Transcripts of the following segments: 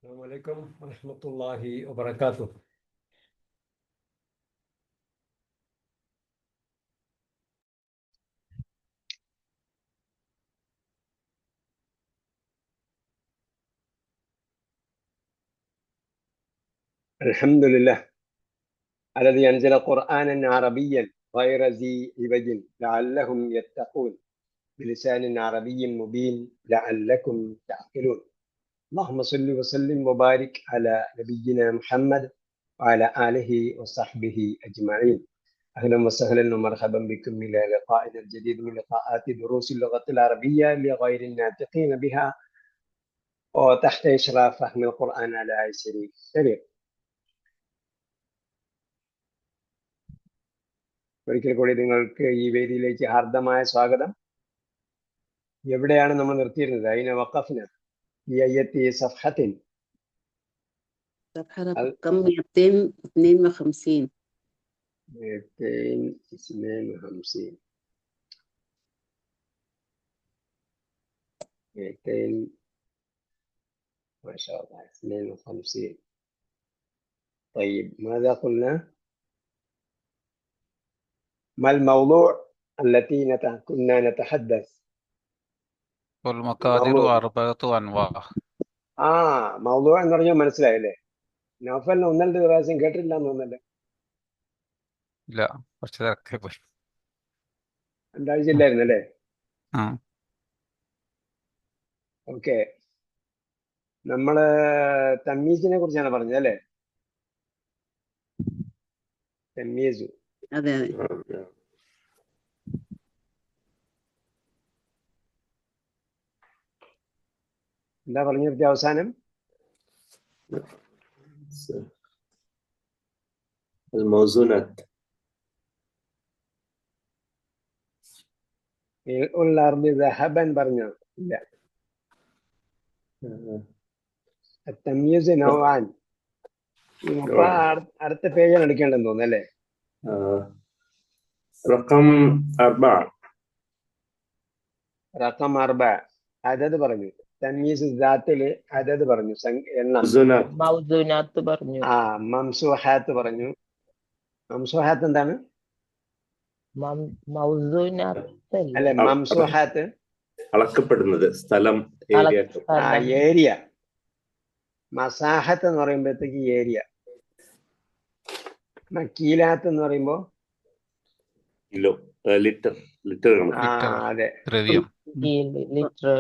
السلام عليكم ورحمة الله وبركاته. الحمد لله الذي أنزل قرآنا عربيا غير ذي عوج لعلهم يتقون بلسان عربي مبين لعلكم تعقلون. اللهم صل وسلم وبارك على نبينا محمد وعلى آله وصحبه أجمعين. أهلا وسهلا ومرحبا بكم إلى لقائنا الجديد من لقاءات دروس اللغة العربية لغير الناطقين بها وتحت إشراف فهم القرآن على أيسر طريق. ഒരിക്കൽ കൂടി നിങ്ങൾക്ക് ഈ വേദിയിലേക്ക് ഹാർദമായ സ്വാഗതം. എവിടെയാണ് നമ്മൾ നിർത്തിയിരുന്നത്? അയിന വഖഫ്ന في أي صفحة؟ صفحة رقم 252. 252 ما شاء الله 52. طيب ماذا قلنا؟ ما الموضوع التي كنا نتحدث؟ والمقادير أربعة أنواع. موضوع എന്ന് പറഞ്ഞാൽ മനസ്സിലായില്ലേ? നൗഫലിന് ഒന്ന് രണ്ട് പ്രാവശ്യം കേട്ടില്ല എന്ന് തോന്നല്ലേ? ഇല്ല, കുറച്ച് തിരക്കായി പോയി. രണ്ടാഴ്ച ഇല്ലായിരുന്നല്ലേ? ഓക്കെ, നമ്മള് തമ്മീസിനെ കുറിച്ചാണ് പറഞ്ഞത് അല്ലേ? തമ്മീസ്. അതെ. എന്താ പറഞ്ഞു നിർത്തിയ അവസാനം? الموزونات. الأرض ذهبا പറഞ്ഞോ? ഇല്ല. التمييز نوعان. അടുത്ത പേജാണ് എടുക്കേണ്ടെന്ന് തോന്നുന്നു അല്ലേ? رقم 4. റഖം 4 അദദ് പറഞ്ഞു. തമീസ് ദാത്തില് അദദ് പറഞ്ഞു, എണ്ണം. മൗസൂനാത്ത് പറഞ്ഞു. മംസൂഹാത്ത് പറഞ്ഞു. മംസൂഹാത്ത് എന്താണ്? മൗസൂനാത്ത് അല്ലെ, മംസൂഹാത്ത് അളക്കപ്പെടുന്നത്, സ്ഥലം, ഏരിയ. മസാഹത്ത് എന്ന് പറയുമ്പോഴത്തേക്ക് ഏരിയ. മക്കീലാത്ത് എന്ന് പറയുമ്പോ കിലോ, ലിറ്റർ. അതെ, ലിറ്റർ.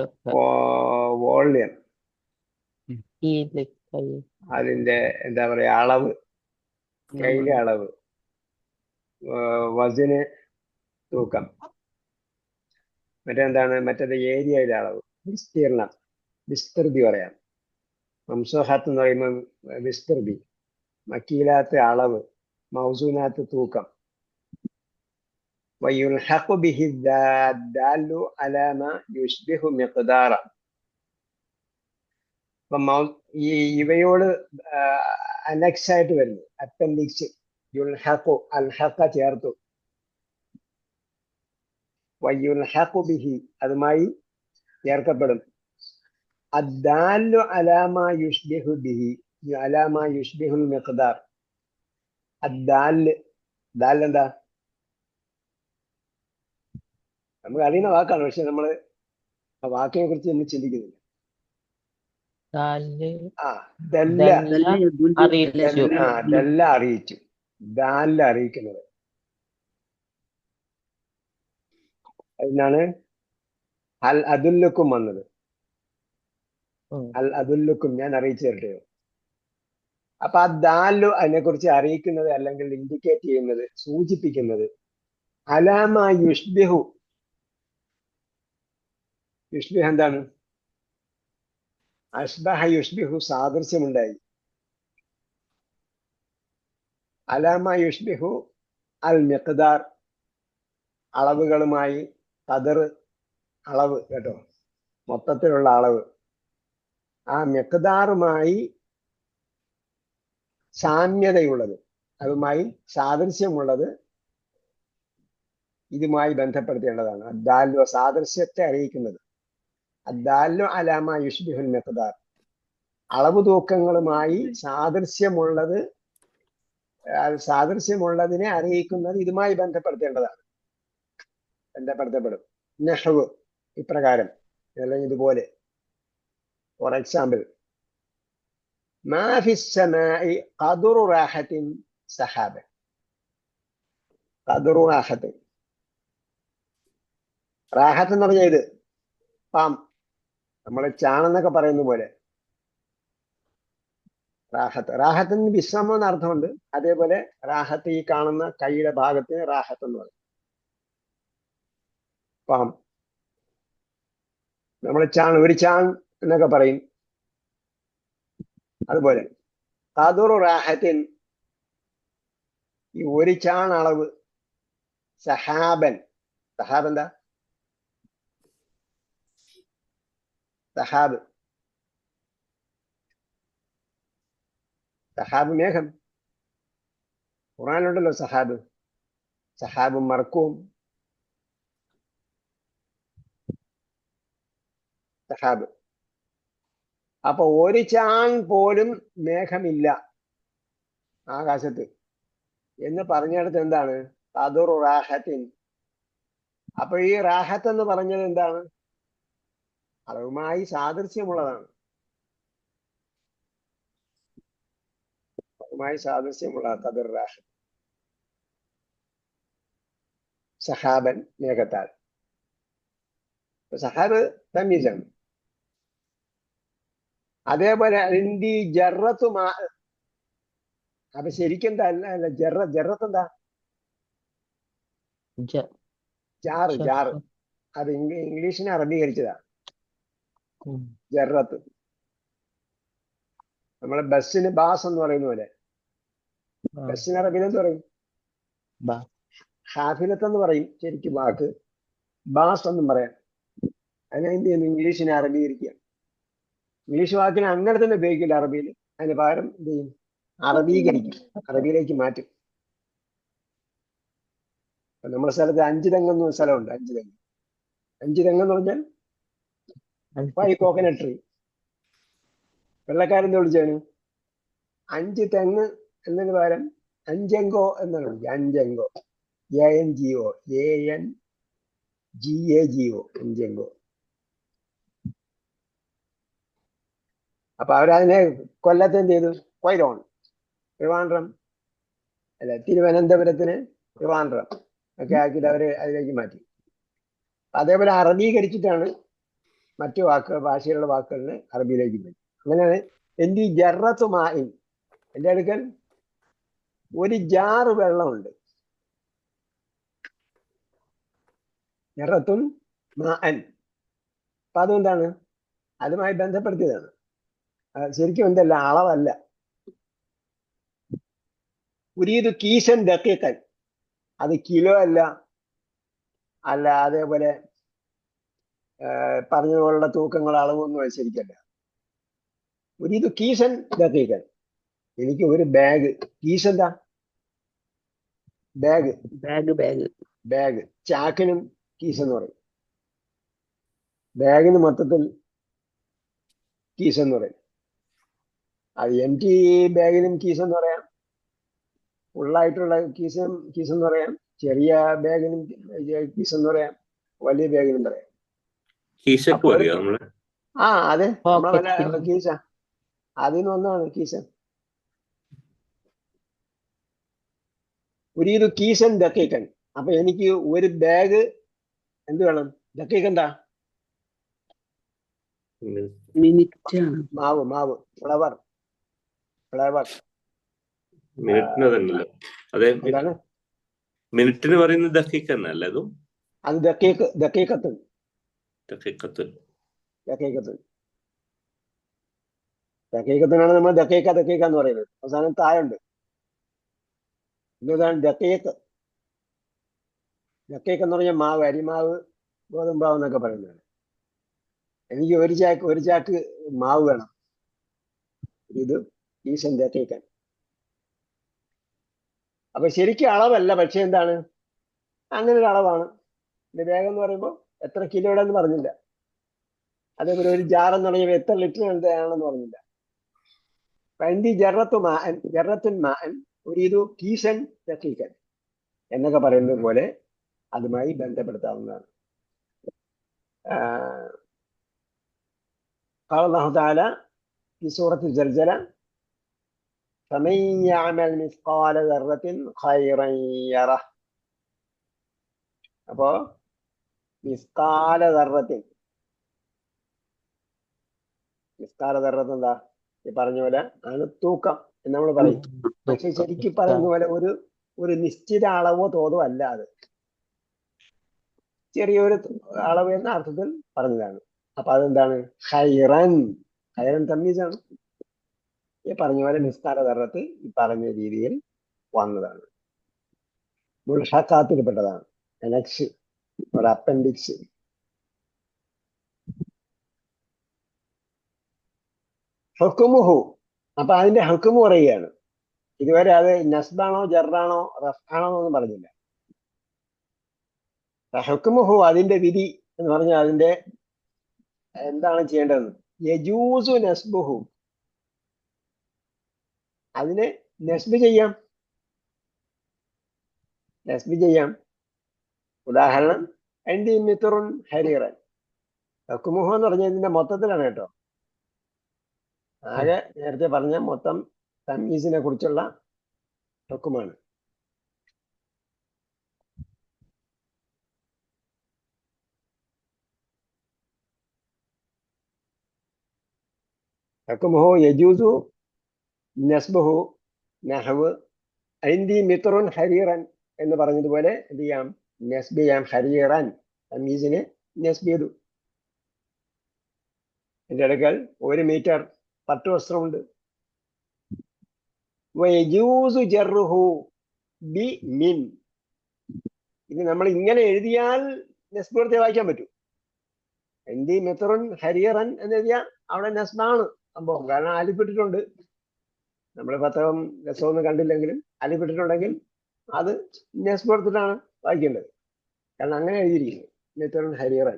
വോള്യം, അതിന്റെ എന്താ പറയാ, അളവ്, കയ്യിലെ അളവ്. വസിന്, തൂക്കം. മറ്റെന്താണ്? മറ്റേത് ഏരിയയിലെ അളവ്, വിസ്തീർണം, വിസ്തൃതി പറയാം. മംസൂഹാത്ത് എന്ന് പറയുമ്പോൾ വിസ്തൃതി, മക്കീലാത്ത് അളവ്, മൗസൂനാത്ത് തൂക്കം. ويلحق به الدال على ما يشبه مقدارا. ഇവയോട് അനക്സ് ആയിട്ട് വരുന്നു, അപ്പൻഡിക്സ്. യുൽഹഖു, അൽഹഖ ചേർത്തു. വയുൽഹഖു ബിഹി, അതുമായി ചേർക്കപ്പെടും. അദ്ദാലു അലാ മാ യുഷ്ബിഹു ബിഹി, അലാ മാ യുഷ്ബിഹുൽ മിഖ്ദാർ. അദ്ദാല്, ദാൽ എന്താ? നമുക്ക് അറിയുന്ന വാക്കാണ്, പക്ഷെ നമ്മള് ആ വാക്കിനെ കുറിച്ച് നമ്മൾ ചിന്തിക്കുന്നില്ല. ദല്ല അറിയിച്ചു, ദാലിൽ അറിയിക്കുന്നത്. അതിനാണ് അൽ അതുല്ലുക്കും വന്നത്. അൽ അതുല്ലുക്കും, ഞാൻ അറിയിച്ചു തരട്ടെയോ? അപ്പൊ ആ ദാലു അതിനെ കുറിച്ച് അറിയിക്കുന്നത് അല്ലെങ്കിൽ ഇൻഡിക്കേറ്റ് ചെയ്യുന്നത്, സൂചിപ്പിക്കുന്നത് അലാമ യുഷ്ബിഹു. യുഷ്ബിഹ് എന്താണ്? അഷ്ബഹ യുഷ്ബിഹു, സാദൃശ്യമുണ്ടായി. അലാമ യുഷ്ബിഹു അൽ മിഖ്ദാർ, അളവുകളുമായി. ഖദർ, അളവ് കേട്ടോ, മൊത്തത്തിലുള്ള അളവ്. ആ മിഖ്ദാറുമായി സാമ്യതയുള്ളത്, അതുമായി സാദൃശ്യമുള്ളത്, ഇതുമായി ബന്ധപ്പെടുത്തേണ്ടതാണ്. അദ്ദാലു, സാദൃശ്യത്തെ അറിയിക്കുന്നത്. അദ്ദാലു അലാമ യുഷ്ബിഹുൽ മിഖ്ദാർ. അളവ് തൂക്കങ്ങളുമായി സാദൃശ്യമുള്ളതിനെ അറിയിക്കുന്നത് ഇതുമായി ബന്ധപ്പെടുത്തേണ്ടതാണ്. ബന്ധപ്പെടുത്തപ്പെടും. നഹ്വ് ഇപ്രകാരം, അല്ലെങ്കിൽ ഇതുപോലെ. ഫോർ എക്സാമ്പിൾ, മാ ഫിസ് സമാഇ ഖദറു റാഹത്തിൻ സഹാബ. ഖദറു റാഹത്തിൻ, റാഹത്ത് എന്ന് പറഞ്ഞാൽ ഇത് പാം, നമ്മളെ ചാണെന്നൊക്കെ പറയുന്ന പോലെ. റാഹത്തിന് വിശ്രമം എന്ന അർത്ഥമുണ്ട്. അതേപോലെ റാഹത്ത്, ഈ കാണുന്ന കൈയുടെ ഭാഗത്തിന് റാഹത്ത് എന്ന് പറയും. പാം, നമ്മളെ ഒരു ചാൺ എന്നൊക്കെ പറയും. അതുപോലെ ഖദറു റാഹത്തിൻ, ഈ ഒരു ചാൺ അളവ്. സഹാബൻ, സഹാബ് എന്താ? സഹാബ്, സഹാബ് മേഘം. ഖുർആനിലുണ്ടല്ലോ സഹാബ്, സഹാബും മർക്കും. സഹാബ്. അപ്പൊ ഒരു ചാൺ പോലും മേഘമില്ല ആകാശത്ത് എന്ന് പറഞ്ഞിടത്ത് എന്താണ്? ഖദറു റാഹത്തിൻ. അപ്പൊ ഈ റാഹത്ത് എന്ന് പറഞ്ഞത് എന്താണ്? അളവുമായി സാദൃശ്യമുള്ളതാണ്. സാദൃശ്യമുള്ള ഖദർ റാഹത്ത്. സഹാബൻ മേഘത്താൽ. സഹാബ് തമീസാണ്. അതേപോലെ ഇന്തി ജറത്തു മാ. അപ്പൊ ശരിക്കും എന്താ? അല്ല, ജറത്ത് എന്താ? ജാറ്. അത് ഇംഗ്ലീഷിനെ അറബീകരിച്ചതാ. ജറത്ത്. നമ്മളെ ബസ്സിന് ബാസ് എന്ന് പറയുന്ന പോലെ. ബസ്സിന് അറബിയിൽ എന്ത് പറയും? ഹാഫിലത്ത് എന്ന് പറയും ശരിക്കും വാക്ക്. ബാസ് എന്നും പറയാം. അതിനെ എന്ത് ചെയ്യുന്നു? ഇംഗ്ലീഷിനെ അറബീകരിക്കുക. ഇംഗ്ലീഷ് വാക്കിനെ അങ്ങനെ തന്നെ ഉപയോഗിക്കില്ല അറബിയിൽ. അതിന് പകരം എന്ത് ചെയ്യും? അറബീകരിക്കും, അറബിയിലേക്ക് മാറ്റും. നമ്മുടെ സ്ഥലത്ത് 5 തെങ്ങ് എന്ന സ്ഥലമുണ്ട്. 5 തെങ്ങ്. 5 തെങ്ങ് എന്ന് പറഞ്ഞാൽ 5 കോക്കനട്ട് ട്രീ. വെള്ളക്കാരെന്ത് വിളിച്ചാണ്? 5 തെങ്ങ് എന്നതിന് പകരം അഞ്ചെങ്കോ എന്നാണ് വിളിക്കുക. അഞ്ചെങ്കോ, ANGO, ANGAGO, അഞ്ചെങ്കോ. അപ്പൊ അവരതിനെ കൊല്ലത്ത് എന്ത് ചെയ്തു? കൊയിലോൺ. ട്രിവാൻഡ്രം അല്ല, തിരുവനന്തപുരത്തിന് ട്രിവാൻഡ്രം ഒക്കെ ആക്കിയിട്ട് അവര് അതിലേക്ക് മാറ്റി. അതേപോലെ അറബീകരിച്ചിട്ടാണ് മറ്റു വാക്കുകൾ, ഭാഷയിലുള്ള വാക്കുകളിന് അറബിയിലേക്ക് മാറ്റി. അങ്ങനെയാണ് എൻ്റെ ഈ ജറത്തു മാഇൻ. എൻ്റെ അടുക്കൽ ഒരു ജാറ് വെള്ളമുണ്ട്. ജറത്തുൻ മാഅൻ. അപ്പൊ അതുകൊണ്ടാണ് അതുമായി ബന്ധപ്പെടുത്തിയതാണ്. ശരിക്കും എന്തല്ല, അളവല്ല. ഉരീദു കീശൻ ദഖീഖൻ, അത് കിലോ അല്ല. അതേപോലെ പറഞ്ഞതുപോലുള്ള തൂക്കങ്ങൾ, അളവൊന്നും ശരിക്കല്ല. ഉരീദു കീശൻ ദഖീഖൻ, എനിക്ക് ഒരു ബാഗ്. കീസ് എന്താ? ബാഗ്. ബാഗ്. ചാക്കിനും കീസ് എന്ന് പറയും. ബാഗിന് മൊത്തത്തിൽ കീസ് എന്ന് പറയും. അത് എംറ്റി ബാഗിനും കീസ് എന്ന് പറയാം, ഫുള്ളായിട്ടുള്ള കീസ് എന്ന് പറയാം, ചെറിയ ബാഗിനും കീസ് എന്ന് പറയാം, വലിയ ബാഗിനും പറയാം. അതെ, നമ്മളെ കീസ. അതിൽ ഒന്നാണ് കീസ. ഒരു കീസൻ ദഖീഖൻ. അപ്പൊ എനിക്ക് ഒരു ബാഗ് എന്ത് വേണം? ദഖീഖ് എന്താ? മാവ്, ഫ്ലവർ. എന്താണ് മിനിറ്റിന് പറയുന്നത്? ദഖീഖ് എന്നല്ല, അത് ദഖീഖത്തുൻ. ദഖീഖത്തിനാണ് നമ്മൾ ദഖീഖ എന്ന് പറയുന്നത്. അവസാനം താഴുണ്ട്. ഇതാണ് ദഖീഖ്. ദഖീഖ് എന്ന് പറഞ്ഞാൽ മാവ്, അരിമാവ്, ഗോതമ്പാവ് എന്നൊക്കെ പറയുന്നതാണ്. എനിക്ക് ഒരു ചാക്ക് മാവ് വേണം. ഇത് ഈശൻ ദഖീഖൻ. അപ്പൊ ശരിക്കും അളവല്ല, പക്ഷെ എന്താണ്, അങ്ങനെ ഒരു അളവാണ്. ഇതിന്റെ വേഗം എന്ന് പറയുമ്പോൾ എത്ര കിലോയുടെ എന്ന് പറഞ്ഞില്ല. അതേപോലെ ഒരു ജാർ എന്ന് പറഞ്ഞാൽ എത്ര ലിറ്റർ ആണെന്ന് പറഞ്ഞില്ല. ഫഇൻദി ജറത്തുൻ മാഅൻ ഉരീദു കീസൻ ദഖീഖൻ എന്നൊക്കെ പറയുന്നത് പോലെ അതുമായി ബന്ധപ്പെടുത്താവുന്നതാണ്. قال الله تعالى في سورة الزلزلة فمن يعمل مثقال ذرة خيرا يره. അപ്പോ മിസ്കാല ദർറത്തിൻ എന്താ ഈ പറഞ്ഞ പോലെ ആണ് തൂക്കം എന്ന് നമ്മൾ പറയും. പക്ഷെ ശരിക്കും പറയുന്ന പോലെ ഒരു നിശ്ചിത അളവോ തോതോ അല്ല, അത് ചെറിയൊരു അളവ് എന്ന അർത്ഥത്തിൽ പറഞ്ഞതാണ്. അപ്പൊ അതെന്താണ്? ഹൈറൻ തമ്മീസാണ്. ഈ പറഞ്ഞ പോലെ മിസ്കാല ദർറത്ത് ഈ പറഞ്ഞ രീതിയിൽ വന്നതാണ്. മുൽഹഖാത്തിൽപ്പെട്ടതാണ്. അനക്സ് ഒരു അപ്പൻഡിക്സ്. ഹുക്കുമുഹു, അപ്പൊ അതിന്റെ ഹുക്കുമു പറയുകയാണ്. ഇതുവരെ അത് നസ്ബാണോ ജറാണോ റഫ്ആണോ എന്നൊന്നും പറഞ്ഞില്ല. ഹുക്കുമുഹു, അതിന്റെ വിധി എന്ന് പറഞ്ഞാൽ അതിന്റെ എന്താണ് ചെയ്യേണ്ടതെന്ന്. യജൂസു നസ്ബുഹു, അതിനെ നസ്ബ് ചെയ്യാം. ഉദാഹരണം എൻഡി മിത്തുറുൻ ഹരീറൻ. ഹുക്കുമുഹു എന്ന് പറഞ്ഞാൽ ഇതിന്റെ മൊത്തത്തിലാണ് കേട്ടോ. ആകെ നേരത്തെ പറഞ്ഞ മൊത്തം തമീസിനെ കുറിച്ചുള്ള ഹുക്കുമാണ്. ഹുക്കുമുഹു യജൂസു നസ്ബുഹു നഹ്വ് ഐന്ദി മിത്തുറുൻ ഹരീറൻ എന്ന് പറഞ്ഞതുപോലെ എന്ത് ചെയ്യാം? നസ്ബ് ചെയ്യാം. ഹരീറൻ തമീസിനെ നസ്ബ് ചെയ്തു. എന്റെ അടുക്കൽ 1 മീറ്റർ പട്ട് വസ്ത്രമുണ്ട്. വയജൂസു ജർറുഹു ബി മിൻ. ഇത് നമ്മൾ ഇങ്ങനെ എഴുതിയാൽ നസ്ബ് കൊടുത്തേ വായിക്കാൻ പറ്റൂ. എൻഡി മിത്തുറുൻ ഹരീറൻ എന്ന് എഴുതിയാൽ അവിടെ നസ്ബാണ് സംഭവം. കാരണം അലിപ്പിട്ടിട്ടുണ്ട്. നമ്മൾ പത്രവും രസമൊന്നും കണ്ടില്ലെങ്കിലും അലിപ്പിട്ടിട്ടുണ്ടെങ്കിൽ അത് നസ്ബ് കൊടുത്തിട്ടാണ് വായിക്കേണ്ടത്. കാരണം അങ്ങനെ എഴുതിയിരിക്കുന്നു മിത്തുറുൻ ഹരീറൻ.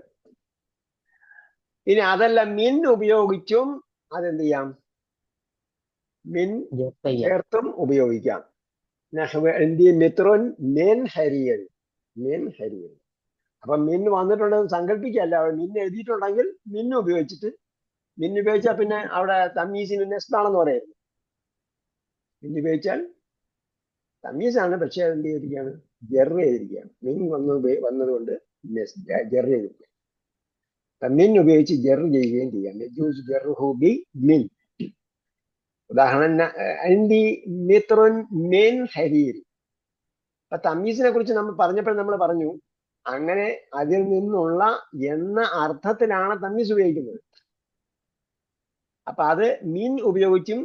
ഇനി അതല്ല, മിൻ ഉപയോഗിച്ചും അതെന്ത് ചെയ്യാം? മിൻ ചേർത്തും ഉപയോഗിക്കാം. മിത്റുൻ മിൻ ഹരീർ. അപ്പൊ മിൻ വന്നിട്ടുണ്ടെന്ന് സങ്കല്പിക്കല്ല. മിൻ എഴുതിയിട്ടുണ്ടെങ്കിൽ മിൻ ഉപയോഗിച്ചാൽ പിന്നെ അവിടെ തമീസിന് നെസ്ബാണെന്ന് പറയുന്നത്. മിൻ ഉപയോഗിച്ചാൽ തമീസാണ്, പക്ഷെ അതെന്ത് ചെയ്തിരിക്കുകയാണ്? ജെർ ചെയ്തിരിക്കുകയാണ്. മിൻ വന്നതുകൊണ്ട് ജെർ ചെയ്തിരിക്കുക. മിൻ ഉപയോഗിച്ച് ജെർ ചെയ്യുകയും ചെയ്യാം. ജെർഹു ബി മിൻ. ഉദാഹരണം മിത്റുൻ മിൻ ഹരീർ. അപ്പൊ തമീസിനെ കുറിച്ച് നമ്മൾ പറഞ്ഞപ്പോൾ നമ്മൾ പറഞ്ഞു അങ്ങനെ അതിൽ നിന്നുള്ള എന്ന അർത്ഥത്തിലാണ് തമീസ് ഉപയോഗിക്കുന്നത്. അപ്പൊ അത് മിൻ ഉപയോഗിച്ച്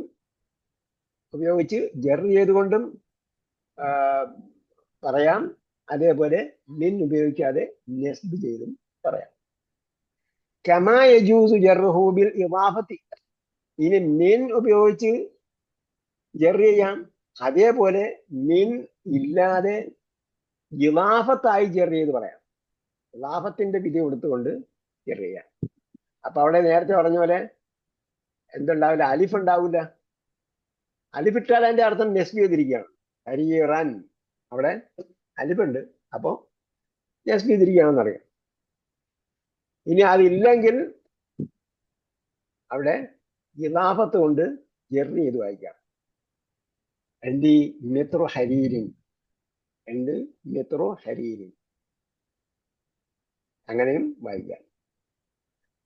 ജെർ ചെയ്തുകൊണ്ടും പറയാം, അതേപോലെ മിൻ ഉപയോഗിക്കാതെ നസ്ബ് ചെയ്തും പറയാം. കമാ യജൂസു ജർഹു ബിൽ ഇദാഫത്തി. ഇനി മിൻ ഉപയോഗിച്ച് ജർ ചെയ്യാം, അതേപോലെ മിൻ ഇല്ലാതെ ഇളാഫത്തായി ജർ ചെയ്ത് പറയാം. ഇളാഫത്തിന്റെ വിധി കൊടുത്തുകൊണ്ട് ജർ ചെയ്യാം. അപ്പൊ അവിടെ നേരത്തെ പറഞ്ഞ പോലെ എന്തുണ്ടാവില്ല? അലിഫ് ഉണ്ടാവില്ല. അലിഫിട്ടാൽ അതിന്റെ അർത്ഥം നസ്ബ് ചെയ്തിരിക്കുകയാണ്. ഹരീറൻ അവിടെ അലിഫുണ്ട്, അപ്പോ നസ്ബ് ചെയ്തിരിക്കുകയാണെന്ന് അറിയാം. ഇനി അതില്ലെങ്കിൽ അവിടെ ഇളാഫത്ത് കൊണ്ട് ജർ ചെയ്ത് വായിക്കാം. എൻഡി മിത്രു ഹരീരിൻ, അങ്ങനെയും വായിക്കാം.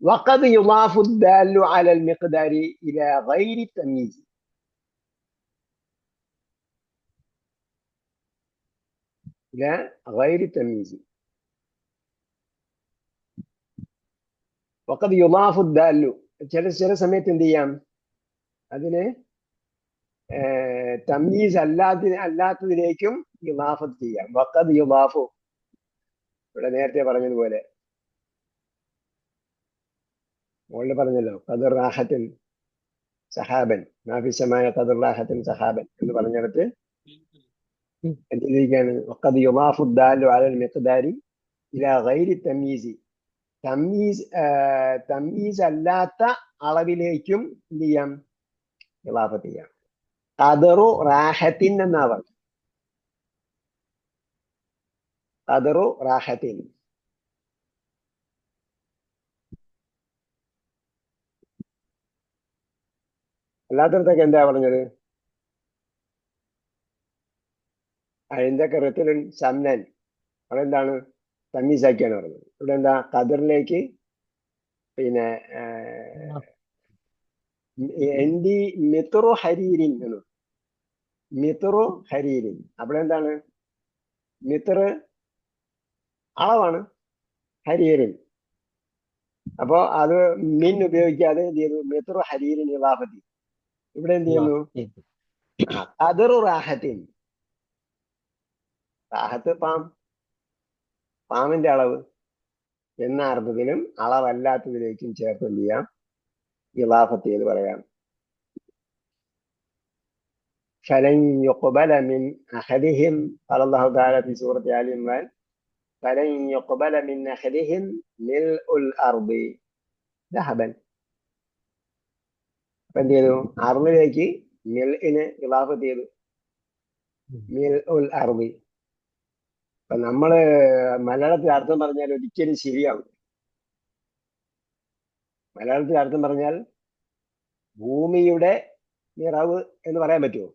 വഖദ് യുളാഫു ദാലു അലൽ മിഖ്ദാരി ഇലാ ഗൈരി തമീസ്. വഖദ് യുളാഫു ദാലു, ചില സമയത്ത് എന്ത് ചെയ്യാം? അതിനെ തമീസ് അല്ലാത്തതിലേക്കും ഇളാഫത്ത് ചെയ്യാം. വഖദ് യുളാഫു, ഇവിടെ നേരത്തെ പറഞ്ഞതുപോലെ മുകളിൽ പറഞ്ഞല്ലോ, ഖദർ റാഹത്തിൻ സഹാബൻ നാഫിസമായ ഖദർ റാഹത്തിൻ സഹാബൻ എന്ന് പറഞ്ഞിടത്ത് എന്ത് ചെയ്തിരിക്കുകയാണ്? വഖദ് യുളാഫു ദാലു അലൽ മിഖ്ദാരി ഇലാ ഗൈരി തമീസ്. തമീസ് അല്ലാത്ത അളവിലേക്കും എന്ത് ചെയ്യാം? ഇളാഫത്ത് ചെയ്യാം. ഖദറു റാഹത്തിൻ എന്നാ പറഞ്ഞു. ഖദറു റാഹത്തിൻ. അല്ലാത്തടത്തൊക്കെ എന്താ പറഞ്ഞത്? അതിന്റെയൊക്കെ റെത്തുലൻ സമ്നൻ, അവിടെ എന്താണ് തമ്മീസാക്കിയാണ് പറഞ്ഞത്. ഇവിടെ എന്താ ഖദറിലേക്ക് പിന്നെ എൻഡി മിത്രു ഹരീരിൻ എന്ന്, മിത്രു ഹരീരിൻ. അവിടെ എന്താണ് മിത്ര അളവാണ്, ഹരീരിൻ. അപ്പോ അത് മിൻ ഉപയോഗിക്കാതെ എന്ത് ചെയ്തു? മിത്രു ഹരീരിൻ ഇളാഫത്തി. ഇവിടെ എന്ത് ചെയ്യുന്നു? ഖദറു റാഹത്തിൻ. റാഹത്ത് പാമ്പിന്റെ അളവ് എന്ന അർത്ഥത്തിലും അളവല്ലാത്തതിലേക്കും ചേർത്ത് എന്ത് ചെയ്യാം? ഇളാഫത്ത് ചെയ്ത് പറയാം. فلن يقبل من أحدهم قال الله تعالى في سورة آل عمران فلن يقبل من أحدهم ملء الأرض ذهبا. അപ്പൊ എന്ത് ചെയ്തു? അർളിലേക്ക് മിൽഇനെ ഇളാഫത്ത് ചെയ്തു. മിൽഉൽ അർളി. അപ്പൊ നമ്മള് മലയാളത്തിൽ അർത്ഥം പറഞ്ഞാൽ ഒരിക്കലും ശരിയാവും. മലയാളത്തിൽ അർത്ഥം പറഞ്ഞാൽ ഭൂമിയുടെ നിറവ് എന്ന് പറയാൻ പറ്റുമോ?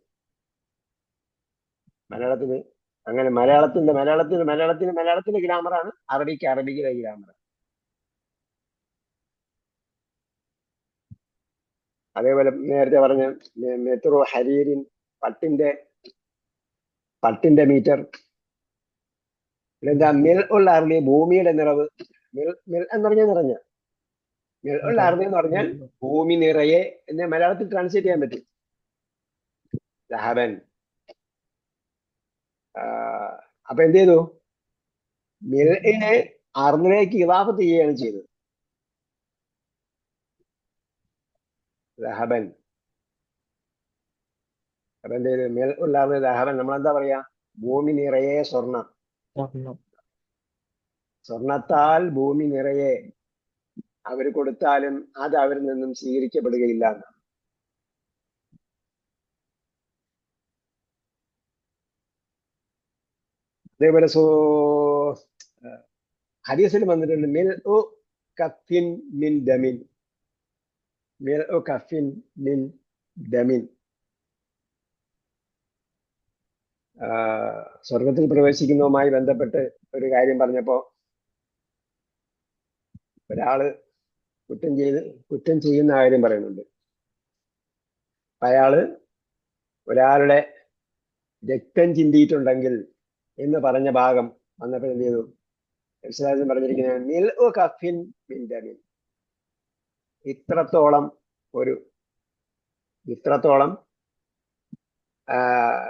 മലയാളത്തിന് അങ്ങനെ മലയാളത്തിന്റെ ഗ്രാമറാണ്, അറബിക്കിലെ ഗ്രാമർ. അതേപോലെ നേരത്തെ പറഞ്ഞ മെത്രു ഹരീരിൻ, പട്ടിന്റെ മീറ്റർ. എന്താ മിൽ ഉള്ള അർളി, ഭൂമിയുടെ നിറവ്. മിൽ എന്ന് പറഞ്ഞാൽ നിറഞ്ഞ. മിൽ ഉള്ള അർളി എന്ന് പറഞ്ഞാൽ ഭൂമി നിറയെ എന്ന് മലയാളത്തിൽ ട്രാൻസ്ലേറ്റ് ചെയ്യാൻ പറ്റും. ദഹബൻ. അപ്പൊ എന്ത് ചെയ്തു? മിൽഇനെ അർളിലേക്ക് ഇളാഫത്ത് ചെയ്യുകയാണ് ചെയ്തത്. ദഹബൻ. അപ്പൊ എന്ത് ചെയ്തു? മിൽ ഉള്ള അർളി ദഹബൻ. നമ്മളെന്താ പറയാ? ഭൂമി നിറയെ സ്വർണം. സ്വർണത്താൽ ഭൂമി നിറയെ അവർ കൊടുത്താലും അത് അവരിൽ നിന്നും സ്വീകരിക്കപ്പെടുകയില്ല എന്നാണ്. അതേപോലെ ഹദീസിൽ വന്നിട്ടുണ്ട് മിൽഉ കഫിൻ മിൻ ദമിൻ. മിൽഉ കഫിൻ മിൻ ദമിൻ. സ്വർഗത്തിൽ പ്രവേശിക്കുന്നതുമായി ബന്ധപ്പെട്ട് ഒരു കാര്യം പറഞ്ഞപ്പോ ഒരാള് കുറ്റം ചെയ്യുന്ന കാര്യം പറയുന്നുണ്ട്. അയാള് ഒരാളുടെ രക്തം ചിന്തിയിട്ടുണ്ടെങ്കിൽ എന്ന് പറഞ്ഞ ഭാഗം വന്നപ്പോൾ എന്ത് ചെയ്തു? പറഞ്ഞിരിക്കുന്നത് മിൽഉ കഫിൻ മിൻ ദമിൻ. ഇത്രത്തോളം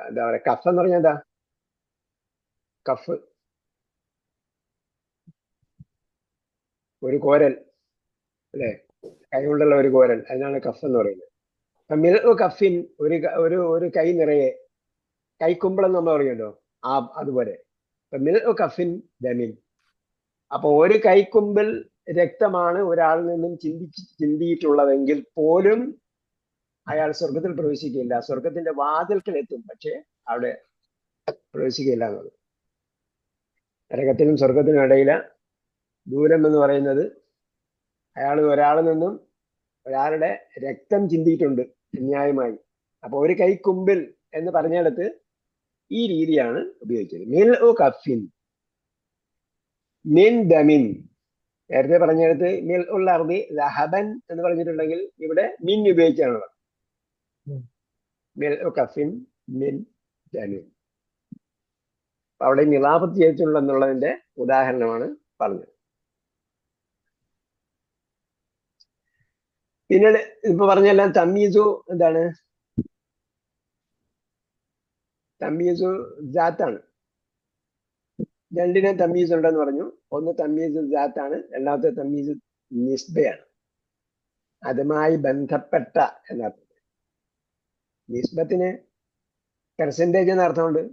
എന്താ പറയാ, കഫ് എന്ന് പറഞ്ഞാൽ എന്താ? കഫ് ഒരു കോരൽ അല്ലെ, കൈകൊണ്ടുള്ള ഒരു കോരൽ, അതിനാണ് കഫ് എന്ന് പറയുന്നത്. അപ്പൊ മിൽഉ കഫിൻ, ഒരു കൈ നിറയെ, കൈക്കുമ്പിളെന്ന് നമ്മൾ പറയുമല്ലോ, അതുപോലെ. അപ്പൊ മിൽഉ കഫിൻ ദമിൻ. അപ്പൊ ഒരു കൈക്കുമ്പിൽ രക്തമാണ് ഒരാളിൽ നിന്നും ചിന്തിയിട്ടുള്ളതെങ്കിൽ പോലും അയാൾ സ്വർഗത്തിൽ പ്രവേശിക്കുകയില്ല. സ്വർഗത്തിന്റെ വാതിൽക്കൽ എത്തും, പക്ഷെ അവിടെ പ്രവേശിക്കുകയില്ല എന്നുള്ളത്. നരകത്തിനും സ്വർഗത്തിനും ഇടയിലെ ദൂരം എന്ന് പറയുന്നത് ഒരാളിൽ നിന്നും ഒരാളുടെ രക്തം ചിന്തിയിട്ടുണ്ട് ന്യായമായി. അപ്പൊ ഒരു കൈക്കുമ്പിൽ എന്ന് പറഞ്ഞിടത്ത് ഈ രീതിയാണ് ഉപയോഗിച്ചത്. മിൽഉ കഫിൻ മിൻ ദമിൻ. നേരത്തെ പറഞ്ഞെടുത്ത് മിൽ ഉള്ള അർദി ദഹബൻ എന്ന് പറഞ്ഞിട്ടുണ്ടെങ്കിൽ ഇവിടെ മിൻ ഉപയോഗിക്കാനുള്ളത്. മിൽ കഫിൻ മിൻ ദമിൻ. അവിടെ നിലാപത്ത് ചെയ്തിട്ടുണ്ടെന്നുള്ളതിന്റെ ഉദാഹരണമാണ് പറഞ്ഞത്. പിന്നീട് ഇപ്പൊ പറഞ്ഞെല്ലാം തമ്മീസു എന്താണ്? തമ്മീസു ജാത്താണ്. രണ്ടിനും തമ്മീസ് ഉണ്ടെന്ന് പറഞ്ഞു. ഒന്ന് തമ്മീസ് ജാത്താണ്, രണ്ടാമത്തെ തമ്മീസ് നിസ്ബയാണ്. അതുമായി ബന്ധപ്പെട്ട എന്നർത്ഥം. നിസ്ബത്തിന് പെർസെൻറ്റേജ് എന്ന അർത്ഥമുണ്ട്.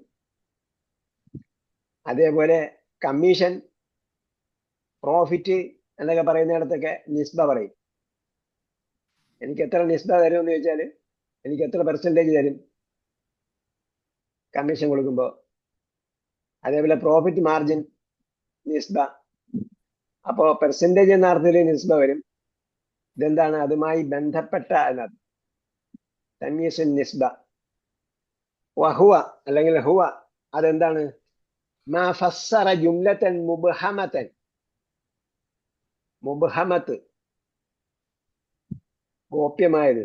അതേപോലെ കമ്മീഷൻ, പ്രോഫിറ്റ് എന്നൊക്കെ പറയുന്നിടത്തൊക്കെ നിസ്ബ പറയും. എനിക്ക് എത്ര നിസ്ബ തരുമെന്ന് ചോദിച്ചാൽ എനിക്ക് എത്ര പെർസെൻറ്റേജ് തരും കമ്മീഷൻ കൊടുക്കുമ്പോൾ? അതേപോലെ പ്രോഫിറ്റ് മാർജിൻ നിസ്ബ. അപ്പോൾ പെർസെൻറ്റേജ് എന്ന അർത്ഥത്തിൽ നിസ്ബ വരും. ഇതെന്താണ്? അതുമായി ബന്ധപ്പെട്ട എന്നത് തമീസുൻ നിസ്ബ. വഹുവ അല്ലെങ്കിൽ ഹുവ അതെന്താണ്? മാ ഫസ്സറ ജുംലതൻ മുബ്ഹമതൻ. മുബ്ഹമത്ത് ഗോപ്യമായത്.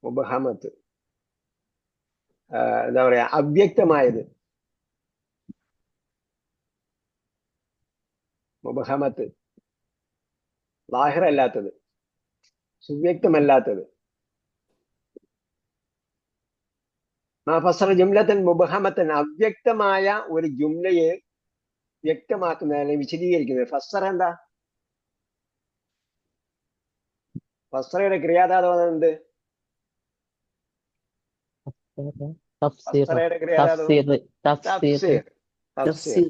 മുബ്ഹമത്ത് എന്താ പറയാ, അവ്യക്തമായത്. മുബ്ഹമത്ത് ലാഹിറല്ലാത്തത്, സുവ്യക്തമല്ലാത്തത്. മാ ഫസ്സറ ജുംലതൻ മുബ്ഹമതൻ, അവ്യക്തമായ ഒരു ജുംലയെ വ്യക്തമാക്കുന്നതിനെ വിശദീകരിക്കുന്നത്. ഫസ്സറ എന്താ? ഫസ്സറയുടെ ക്രിയാധാതം എന്ത്? തഫ്സീർ ഫസ്സറയുടെ ക്രിയാധാതം തഫ്സീർ. തഫ്സീർ.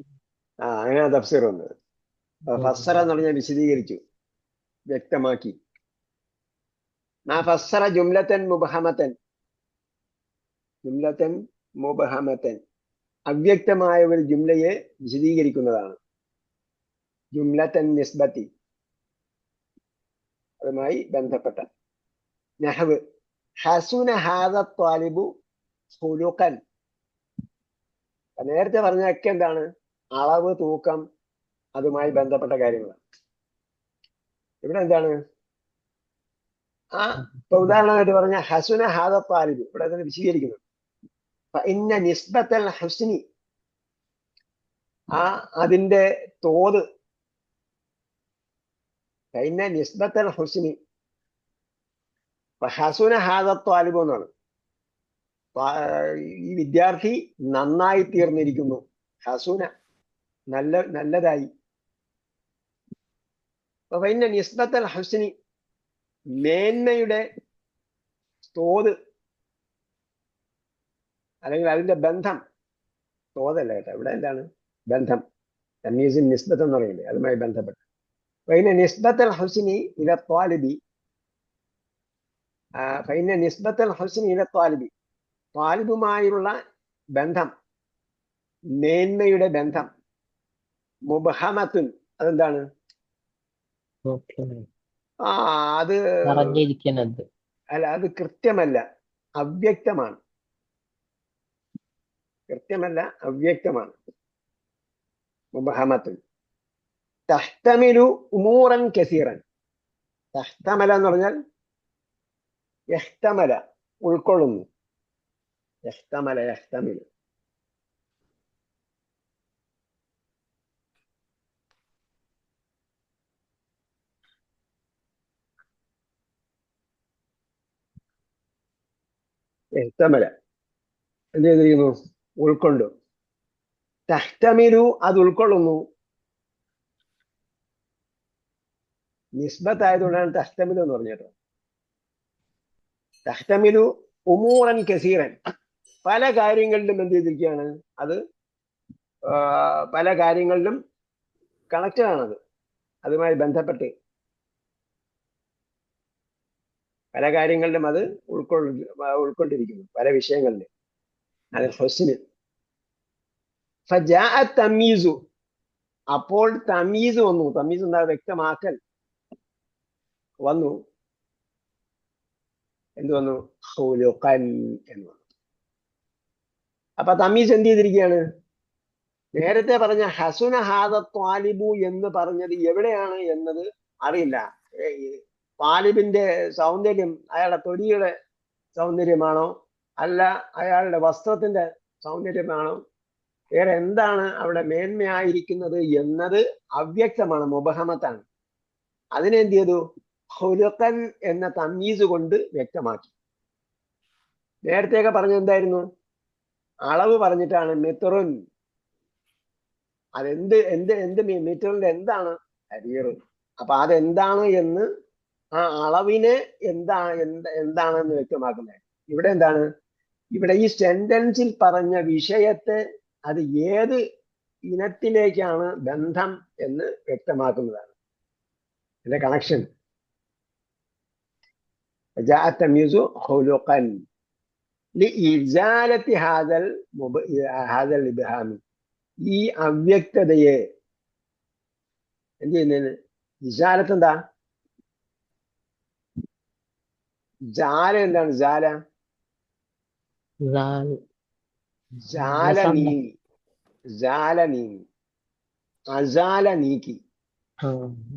അങ്ങനെ തഫ്സീർ വന്നത്. ഫസ്സറ എന്ന് പറഞ്ഞാൽ വിശദീകരിച്ചു, വ്യക്തമാക്കി. മാ ഫസ്സറ ജുംലതൻ മുബ്ഹമതൻ, ജുംലതൻ മുബ്ഹമതൻ അവ്യക്തമായ ഒരു ജുംലയെ വിശദീകരിക്കുന്നതാണ്. ജുംലതൻ നിസ്ബത്തി അതുമായി ബന്ധപ്പെട്ട. നഹ്വ് ഹസുന ഹാദ ത്വാലിബു ഖുലുഖൻ. നേരത്തെ പറഞ്ഞൊക്കെ എന്താണ്? അളവ്, തൂക്കം, അതുമായി ബന്ധപ്പെട്ട കാര്യങ്ങളാണ്. ഇവിടെ എന്താണ്? ഇപ്പൊ ഉദാഹരണമായിട്ട് പറഞ്ഞ ഹസുന ഹാദ ത്വാലിബ്, ഇവിടെ അതിനെ വിശദീകരിക്കുന്നു. ഇന്ന നിസ്ബത്തൽ ഹുസ്നി, അതിന്റെ തോത്. ഇന്ന നിസ്ബത്തൽ ഹുസ്നി ഹസുന ഹാദ ത്വാലിബ് എന്നാണ്. ഈ വിദ്യാർത്ഥി നന്നായി തീർന്നിരിക്കുന്നു. ഹസുന നല്ലതായി. ഇന്ന നിസ്ബത്തൽ ഹുസ്നി മേന്മയുടെ തോത് അല്ലെങ്കിൽ അതിന്റെ ബന്ധം. തോതല്ല കേട്ടോ, ഇവിടെ എന്താണ്? ബന്ധം. തമീസിൻ നിസ്ബത്ത് എന്ന് പറയുന്നത് അതുമായി ബന്ധപ്പെട്ട്. ഫൈന നിസ്ബത്തൽ ഹുസ്നി ഇല ത്വാലിബി, ഫൈന നിസ്ബത്തൽ ഹുസ്നി ഇല ത്വാലിബി, ത്വാലിബുമായുള്ള ബന്ധം, മേന്മയുടെ ബന്ധം. മുബ്ഹമത്തുൻ അതെന്താണ്? അത് അറിഞ്ഞിരിക്കുന്നത്. അല്ല, അത് കൃത്യമല്ല, അവ്യക്തമാണ്. കൃത്യമല്ല, അവ്യക്തമാണ്. മുബ്ഹമത്തുൻ. തഹ്തമിലു ഉമൂറൻ കസീറൻ. തഹ്തമല എന്ന് പറഞ്ഞാൽ യഹ്തമല ഉൾക്കൊള്ളുന്നു. യഹ്തമല യഹ്തമിലു. യഹ്തമല എന്ത് ചെയ്തിരിക്കുന്നു? ഉൾക്കൊണ്ടു. തഹ്തമിലു അത് ഉൾക്കൊള്ളുന്നു. നിസ്ബത്ത് ആയതുകൊണ്ടാണ് തഹ്തമിലു എന്ന് പറഞ്ഞത്. തഹ്തമിലു ഉമൂറൻ കസീറൻ, പല കാര്യങ്ങളിലും എന്ത് ചെയ്തിരിക്കുകയാണ്? അത് പല കാര്യങ്ങളിലും കണക്റ്റഡ് ആണത്. അതുമായി ബന്ധപ്പെട്ട് പല കാര്യങ്ങളിലും അത് ഉൾക്കൊണ്ടിരിക്കുന്നു, പല വിഷയങ്ങളിലും. അത് ഹുസ്ന്. ഫജാഅ തമീസു, അപ്പോൾ തമീസ് വന്നു. തമീസ് എന്താ? വ്യക്തമാക്കൽ വന്നു. എന്ത് വന്നു? ഖുലുഖൻ എന്ന് വന്നു. അപ്പൊ തമീസ് എന്ത് ചെയ്തിരിക്കുകയാണ്? നേരത്തെ പറഞ്ഞ ഹസുന ഹാദ ത്വാലിബു എന്ന് പറഞ്ഞത് എവിടെയാണ് എന്നത് അറിയില്ല. ത്വാലിബിന്റെ സൗന്ദര്യം അയാളുടെ തൊലിയുടെ സൗന്ദര്യമാണോ, അല്ല അയാളുടെ വസ്ത്രത്തിന്റെ സൗന്ദര്യമാണോ, വേറെ എന്താണ് അവിടെ മേന്മയായിരിക്കുന്നത് എന്നത് അവ്യക്തമാണ്, മുബഹമത്താണ്. അതിനെന്ത് ചെയ്തു? ഖുലുഖൻ എന്ന തമീസ് കൊണ്ട് വ്യക്തമാക്കി. നേരത്തെയൊക്കെ പറഞ്ഞത് എന്തായിരുന്നു? അളവ് പറഞ്ഞിട്ടാണ്. മിത്റുൻ, അതെന്ത് എന്ത് എന്ത് മീറ്ററിന്റെ എന്താണ്? ഹരീർ. അപ്പൊ അതെന്താണ് എന്ന്, ആ അളവിനെ എന്താണെന്ന് വ്യക്തമാക്കുന്നത്. ഇവിടെ എന്താണ്? ഇവിടെ ഈ സെന്റൻസിൽ പറഞ്ഞ വിഷയത്തെ അത് ഏത് ഇനത്തിലേക്കാണ് ബന്ധം എന്ന് വ്യക്തമാക്കുന്നതാണ് ഇതിന്റെ കണക്ഷൻ. جاء التمييز خلقا لإزالة هذا الإبهام. ഈ അവ്യക്തതയെ എന്ത് ചെയ്യുന്നതിന്? ഇസാലത്ത് എന്താ? ജാല എന്താണ്? ജാല زال ജാല نصب നീങ്ങി, ജാല നീങ്ങി, അസാല നീക്കി.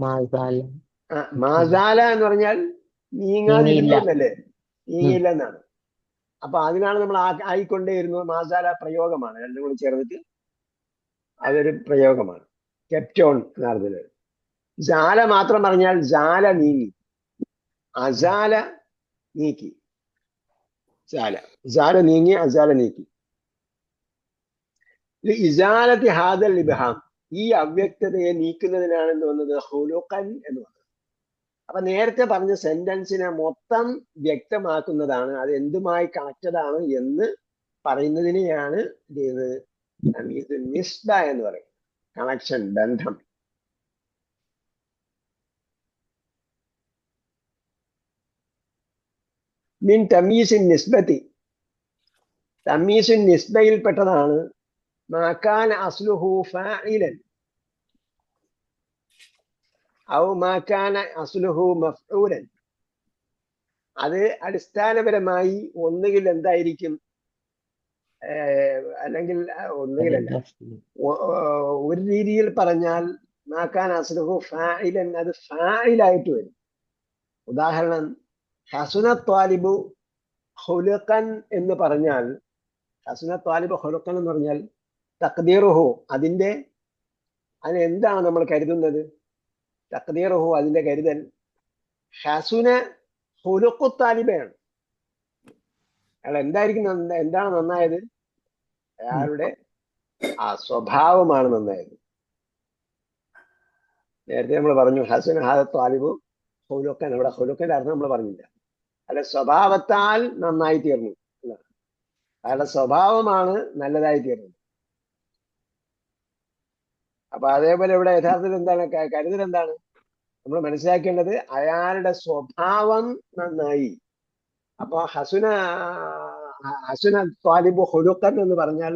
ما زال മാസാല എന്ന് പറഞ്ഞാൽ നീങ്ങാതിരുന്നു നീങ്ങിയില്ല. എന്നല്ലേ? നീങ്ങിയില്ല എന്നാണ്. അപ്പൊ അതിനാണ് നമ്മൾ ആയിക്കൊണ്ടേയിരുന്നു. മാസാല പ്രയോഗമാണ്, രണ്ടും കൂടി ചേർന്നിട്ട് അതൊരു പ്രയോഗമാണ്. കെപ്റ്റോൺ എന്നർത്ഥത്തില്. ജാല മാത്രം പറഞ്ഞാൽ ജാല നീങ്ങി, അസാല നീക്കി. ജാല നീങ്ങി, അസാല നീക്കി. ഇസാലത്തി ഹാദൽ ഇബ്ഹാം, ഈ അവ്യക്തതയെ നീക്കുന്നതിനാണ് എന്ത് വന്നത്? ഖുലുഖൻ എന്ന് പറഞ്ഞത്. അപ്പൊ നേരത്തെ പറഞ്ഞ സെന്റൻസിനെ മൊത്തം വ്യക്തമാക്കുന്നതാണ്, അത് എന്തുമായി കണക്റ്റഡ് ആണ് എന്ന് പറയുന്നതിനെയാണ് ഇത് നിസ്ബ എന്ന് പറയും. കണക്ഷൻ, ബന്ധം. മിൻ തമീസിൻ നിസ്ബത്തി, തമീസിൻ നിസ്ബയിൽപ്പെട്ടതാണ് മാകാന അസ്ലുഹു ഫാഇലൻ ഔ മാകാന അസ്ലുഹു മഫ്ഊലൻ. അത് അടിസ്ഥാനപരമായി ഒന്നുകിൽ എന്തായിരിക്കും, അല്ലെങ്കിൽ ഒന്നുകിലല്ല, ഒരു രീതിയിൽ പറഞ്ഞാൽ മാകാന അസ്ലുഹു ഫാഇലൻ, അത് ഫാഇലായിട്ട് വരും. ഉദാഹരണം, ഹസുന ത്വാലിബു ഖുലുഖൻ എന്ന് പറഞ്ഞാൽ, ഹസുന ത്വാലിബു ഖുലുഖൻ എന്ന് പറഞ്ഞാൽ തഖ്ദീറുഹു, അതിന് എന്താണ് നമ്മൾ കരുതുന്നത്? തഖ്ദീറുഹു, അതിന്റെ കരുതൽ ഹസുന ഖുലുഖു താലിബയാണ്. അയാൾ എന്തായിരിക്കും, എന്താണ് നന്നായത്? അയാളുടെ ആ സ്വഭാവമാണ് നന്നായത്. നേരത്തെ നമ്മൾ പറഞ്ഞു ഹസുന ഹാദ ത്വാലിബു ഖുലുഖൻ. ഇവിടെ ഖുലുഖിന്റെ അർത്ഥം നമ്മൾ പറഞ്ഞില്ല. അല്ല, സ്വഭാവത്താൽ നന്നായി തീർന്നു എന്നാണ്. അയാളുടെ സ്വഭാവമാണ് നല്ലതായി തീർന്നത്. അപ്പൊ അതേപോലെ ഇവിടെ യഥാർത്ഥത്തിൽ എന്താണ് കരുതൽ? എന്താണ് നമ്മൾ മനസ്സിലാക്കേണ്ടത്? അയാളുടെ സ്വഭാവം നന്നായി. അപ്പൊ ഹസുന ത്വാലിബു ഖുലുഖൻ എന്ന് പറഞ്ഞാൽ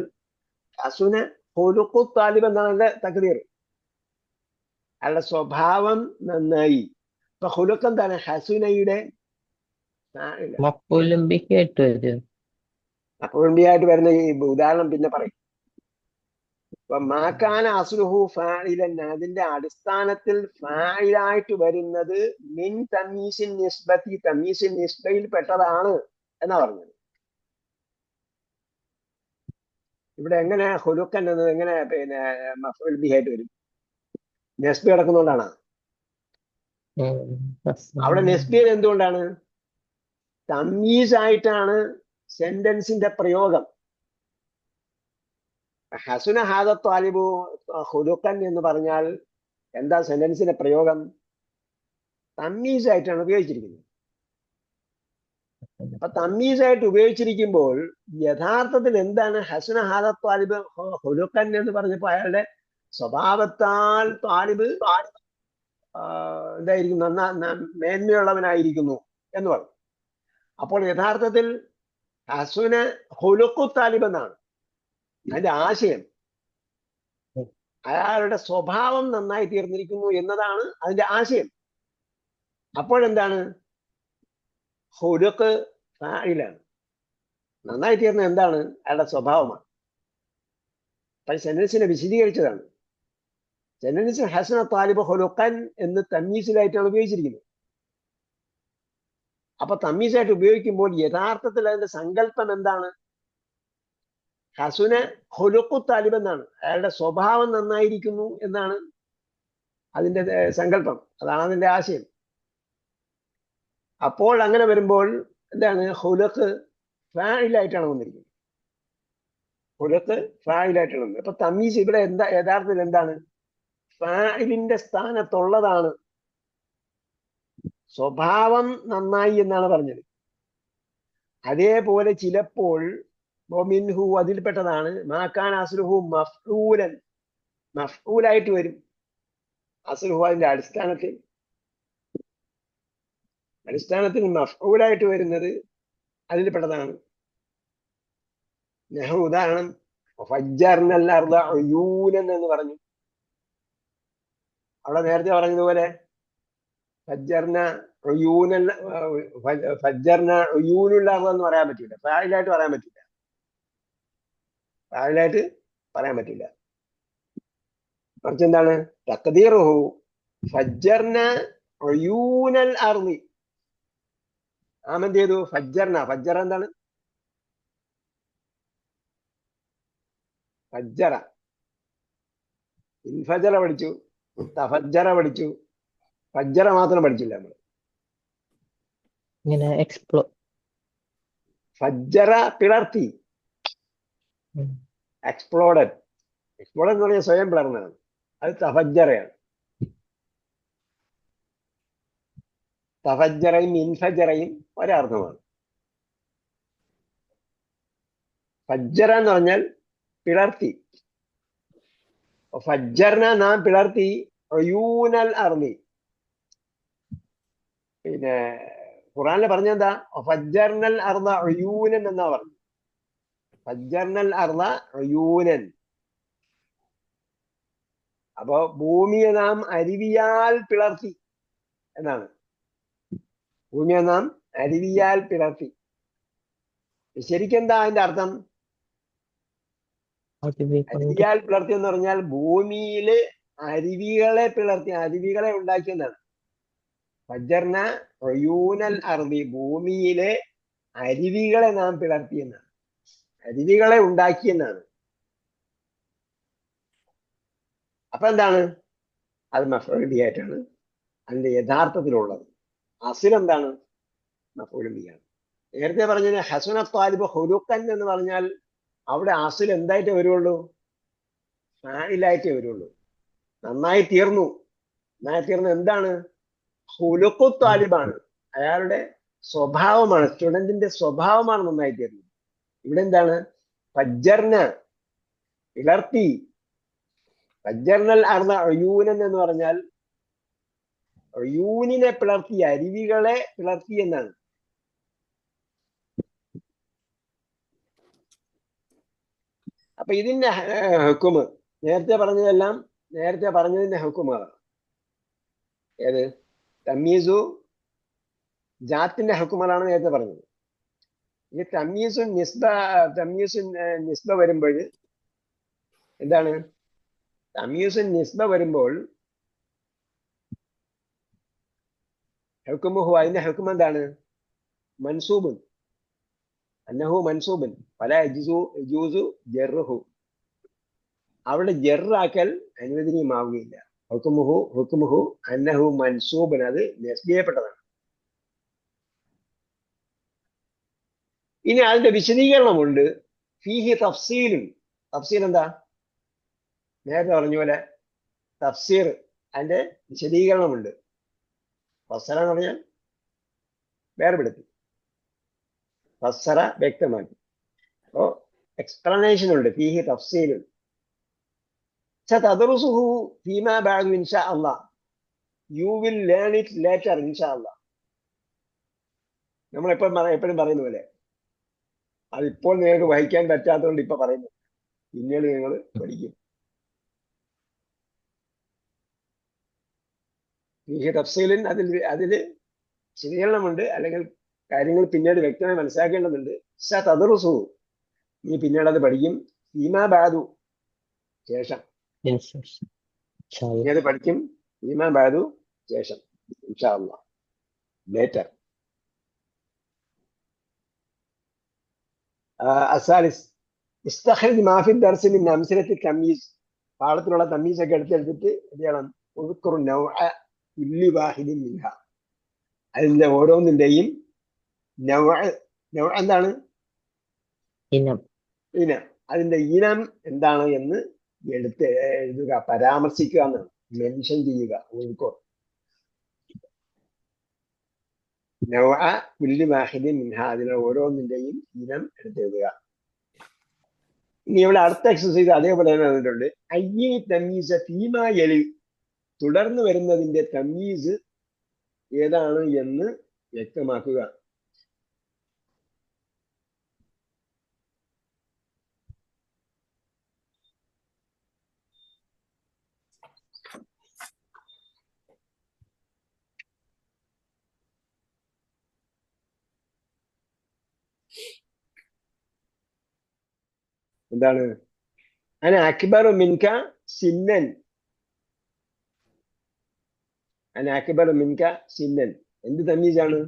ഹസുന ഖുലുഖു ത്വാലിബ് എന്നാണ് അതിന്റെ തഖ്ദീർ. അയാളുടെ സ്വഭാവം നന്നായി. അപ്പൊ ഖുലുഖ് എന്താണ്? ഹസുനയുടെ مفعول به ആയിട്ട് വരും. അപ്പോഴായിട്ട് വരുന്ന ഈ ഉദാഹരണം പിന്നെ പറയും. അപ്പൊ മാക്കാന അസ്ലുഹു ഫാഇലൻ, അതിന്റെ അടിസ്ഥാനത്തിൽ ഫാഇലായിട്ട് വരുന്നത് മിൻ തമീസിൻ നിസ്ബത്തി, തമീസിൻ നിസ്ബയിൽ പെട്ടതാണ് എന്നാ പറഞ്ഞത്. ഇവിടെ എങ്ങനെ ഖുലുഖൻ എന്നത് എങ്ങനെ പിന്നെ മഫ്ഊൽ ബിഹി ആയിട്ട് വരും? നെസ്ബി കിടക്കുന്നതുകൊണ്ടാണ്. അവിടെ നെസ്ബിയിൽ എന്തുകൊണ്ടാണ്? തമീസ് ആയിട്ടാണ് സെന്റൻസിന്റെ പ്രയോഗം. ഹസുന ഹാദ ത്വാലിബു ഖുലുഖൻ എന്ന് പറഞ്ഞാൽ എന്താ സെന്റൻസിന്റെ പ്രയോഗം? തമീസ് ആയിട്ടാണ് ഉപയോഗിച്ചിരിക്കുന്നത്. അപ്പൊ തമീസ് ആയിട്ട് ഉപയോഗിച്ചിരിക്കുമ്പോൾ യഥാർത്ഥത്തിൽ എന്താണ് ഹസുന ഹാദ ത്വാലിബ് ഖുലുഖൻ എന്ന് പറഞ്ഞപ്പോ അയാളുടെ സ്വഭാവത്താൽ ത്വാലിബ് എന്തായിരിക്കും? മേന്മയുള്ളവനായിരിക്കുന്നു എന്ന് പറഞ്ഞു. അപ്പോൾ യഥാർത്ഥത്തിൽ ഹസുന ഖുലുഖു താലിബ് എന്നാണ് അതിന്റെ ആശയം. അയാളുടെ സ്വഭാവം നന്നായി തീർന്നിരിക്കുന്നു എന്നതാണ് അതിന്റെ ആശയം. അപ്പോഴെന്താണ്? ഖുലുഖ് ഫാഇലാണ്. നന്നായി തീർന്നത് എന്താണ്? അയാളുടെ സ്വഭാവമാണ്. അപ്പൊ സെന്റൻസിനെ വിശദീകരിച്ചതാണ്. സെന്റൻസിൽ ഹസന താലിബ് ഖുലുഖൻ എന്ന് തമീസിലായിട്ടാണ് ഉപയോഗിച്ചിരിക്കുന്നത്. അപ്പൊ തമീസായിട്ട് ഉപയോഗിക്കുമ്പോൾ യഥാർത്ഥത്തിൽ അതിന്റെ സങ്കല്പം എന്താണ്? ഹസുന ഖുലുഖു താലിബ് എന്നാണ്. അയാളുടെ സ്വഭാവം നന്നായിരിക്കുന്നു എന്നാണ് അതിന്റെ സങ്കല്പം. അതാണ് അതിന്റെ ആശയം. അപ്പോൾ അങ്ങനെ വരുമ്പോൾ എന്താണ്? ഖുലുഖ് ഫാഇലായിട്ടാണ് വന്നിരിക്കുന്നത്. ഖുലുഖ് ഫാഇലായിട്ടാണ് വന്നത്. അപ്പൊ തമീസ് ഇവിടെ എന്താ യഥാർത്ഥത്തിൽ എന്താണ്? ഫാഇലിന്റെ സ്ഥാനത്തുള്ളതാണ്. സ്വഭാവം നന്നായി എന്നാണ് പറഞ്ഞത്. അതേപോലെ ചിലപ്പോൾ മിൻഹു അതിൽപ്പെട്ടതാണ് മാകാന അസ്ലുഹു മഫ്ഊലൻ, മഫ്ഊലായിട്ട് വരും. അസ്ലുഹു അതിന്റെ അടിസ്ഥാനത്തിൽ അടിസ്ഥാനത്തിൽ മഫ്ഊലായിട്ട് വരുന്നത് അതിൽ പെട്ടതാണ്. നെഹു ഉദാഹരണം ഫജ്ജർനൽ അർദ ഉയൂനൻ എന്ന് പറഞ്ഞു. അവിടെ നേരത്തെ പറഞ്ഞതുപോലെ ഫജ്ജർന ഉയൂനൽ ഫജ്ജർന ഉയൂനുള്ള എന്ന് പറയാൻ പറ്റില്ല, ഫായിലായിട്ട് പറയാൻ പറ്റില്ല, ഫായിലായിട്ട് പറയാൻ പറ്റില്ല. മറിച്ച് എന്താണ് തഖ്ദീറുഹു ഫജ്ജർന ഉയൂനൽ അർദി. നാം എന്ത് ചെയ്തു? ഫജ്ജർന, ഫജ്ജറ എന്താണ്? ഫജ്ജറ, ഇൻഫജറ പഠിച്ചു, തഫജ്ജറ പഠിച്ചു, ഫജ്ജറ മാത്രം പഠിച്ചില്ല നമ്മൾ. ഇങ്ങനെ ഫജ്ജറ പിളർത്തി, എക്സ്പ്ലോഡഡ്. എക്സ്പ്ലോഡഡ് എന്ന് പറഞ്ഞാൽ സ്വയം പിളർന്നതാണ്, അത് തഫജ്ജറയാണ്. തഫജ്ജറയും ഇൻഫജറയും ഒരർത്ഥമാണ്. ഫജ്ജറ എന്ന് പറഞ്ഞാൽ പിളർത്തി. ഫജ്ജർന നാം പിളർത്തി ഉയൂനൽ അർളി. പിന്നെ ഖുറാനിൽ പറഞ്ഞെന്താ? ഫജ്ജർനൽ അർള ഉയൂനൻ എന്നാ പറഞ്ഞു. ഫജ്ജർനൽ അർള ഉയൂനൻ. അപ്പൊ ഭൂമിയെ നാം അരുവിയാൽ പിളർത്തി എന്നാണ്. ഭൂമിയെ നാം അരുവിയാൽ പിളർത്തി. ശരിക്കെന്താ അതിന്റെ അർത്ഥം? അരുവിയാൽ പിളർത്തി എന്ന് പറഞ്ഞാൽ ഭൂമിയില് അരുവികളെ പിളർത്തി, അരുവികളെ ഉണ്ടാക്കിയെന്നാണ്. ഫജ്ജർന ഉയൂനൽ അർളി, ഭൂമിയിലെ അരുവികളെ നാം പിളർത്തിയെന്നാണ്, അരുവികളെ ഉണ്ടാക്കിയെന്നാണ്. അപ്പൊ എന്താണ്? അത് മഫ്ഊൽ ബിഹിയായിട്ടാണ് അതിന്റെ യഥാർത്ഥത്തിലുള്ളത്. അസ്ൽ എന്താണ്? മഫ്ഊൽ ബിഹിയാണ്. നേരത്തെ പറഞ്ഞതിന് ഹസന ത്വാലിബ് ഖുലുഖൻ എന്ന് പറഞ്ഞാൽ അവിടെ അസ്ൽ എന്തായിട്ടേ വരുള്ളൂ? ഫായിലായിട്ടേ വരുള്ളൂ. നന്നായി തീർന്നു. നന്നായി തീർന്നു എന്താണ്? ഖുലുഖു ത്വാലിബാണ്, അയാളുടെ സ്വഭാവമാണ്, സ്റ്റുഡന്റിന്റെ സ്വഭാവമാണ് നന്നായി തീർന്നത്. ഇവിടെ എന്താണ്? ഫജ്ജർന, പിളർത്തി. ഫജ്ജർനൽ അർള ഉയൂനൻ എന്ന് പറഞ്ഞാൽ ഉയൂനിനെ പിളർത്തി, അരുവികളെ പിളർത്തി എന്നാണ്. അപ്പൊ ഇതിന്റെ ഹുക്കുമ് നേരത്തെ പറഞ്ഞതെല്ലാം, നേരത്തെ പറഞ്ഞതിന്റെ ഹുക്കുമാണ് ഏത്? തമീസു ജാത്തിന്റെ ഹുക്കുമലാണ് നേരത്തെ പറഞ്ഞത്. ഈ തമീസുൻ നിസ്ബ വരുമ്പോൾ എന്താണ്? തമീസുൻ നിസ്ബ വരുമ്പോൾ ഹുക്കുമുഹു, അതിന്റെ ഹുക്കും എന്താണ്? മൻസൂബുൻ, അന്നഹു മൻസൂബൻ ഫലാ യജൂസു ജർറുഹു. അവിടെ ജർറാക്കൽ അനുവദനീയമാവുകയില്ല. ഹുക്കുമുഹു അന്നഹു മൻസൂബൻ, അത് നസ്ബിയപ്പെട്ടതാണ്. ഇനി അതിന്റെ വിശദീകരണമുണ്ട്. ഫീഹി തഫ്സീലുൻ. തഫ്സീൽ എന്താ? നേരത്തെ പറഞ്ഞ പോലെ തഫ്സീർ, അതിന്റെ വിശദീകരണമുണ്ട്. ഫസ്സറ എന്ന് പറഞ്ഞാൽ വേർപെടുത്തി, ഫസ്സറ വ്യക്തമാക്കി. അപ്പോ എക്സ്പ്ലനേഷൻ ഉണ്ട്. ഫീഹി തഫ്സീലുൻ സതദ്റുസുഹു ഫീമാ ബഅദു ഇൻഷാ അല്ലാഹ്. You will learn it later ഇൻഷാ അല്ലാഹ്. നമ്മൾ എപ്പോഴും പറയുന്ന പോലെ അതിപ്പോൾ നിങ്ങൾക്ക് വഹിക്കാൻ പറ്റാത്തതുകൊണ്ട് ഇപ്പൊ പറയുന്നു, പിന്നീട് നിങ്ങൾ പഠിക്കും. ഫീഹി തഫ്സീലുൻ, അതിൽ വിശദീകരണമുണ്ട്, അല്ലെങ്കിൽ കാര്യങ്ങൾ പിന്നീട് വ്യക്തമായി മനസ്സിലാക്കേണ്ടതുണ്ട്. സതദ്റുസുഹു, നീ പിന്നീട് അത് പഠിക്കും. ഫീമാ ബഅദു, ശേഷം. നീ അത് പഠിക്കും. ഫീമാ ബഅദു, ശേഷം. ഇൻഷാ അല്ലാഹ്, ലേറ്റർ. അസാലിസ് ഇസ്തഖ്രിജ് മാ ഫി ദർസി മിൻ അംസിലത്തി തമീസ്. പാഠത്തിലുള്ള തമീസ് ഒക്കെ എടുത്തെടുത്തിട്ട് എന്ത് ചെയ്യണം? ഉദ്കുറു നൗഅ കുല്ലി വാഹിദിൻ മിൻഹ. അതിന്റെ ഓരോന്നിന്റെയും നൗഅ എന്താണ്? ഇനം. ഇനം. അതിന്റെ ഇനം എന്താണ് എന്ന് എഴുതുക, പരാമർശിക്കുക എന്നാണ്, മെൻഷൻ ചെയ്യുക. ഉദ്കുർ നൗഅ കുല്ലി വാഹിദിൻ മിൻഹ, അതിലെ ഓരോന്നിന്റെയും ഇനം എടുത്തെഴുതുക. ഇനി ഇവിടെ അടുത്ത എക്സസൈസ് അതേപോലെ തന്നെ വന്നിട്ടുണ്ട്. അയ്യി തമീസ ഫീമാ യലി, തുടർന്ന് വരുന്നതിന്റെ തമീസ് ഏതാണ് എന്ന് വ്യക്തമാക്കുക. എന്താണ്? അന അക്ബറു മിൻക സിന്നൻ. അന അക്ബറു മിൻക സിന്നൻ എന്ത് തമീസാണ്?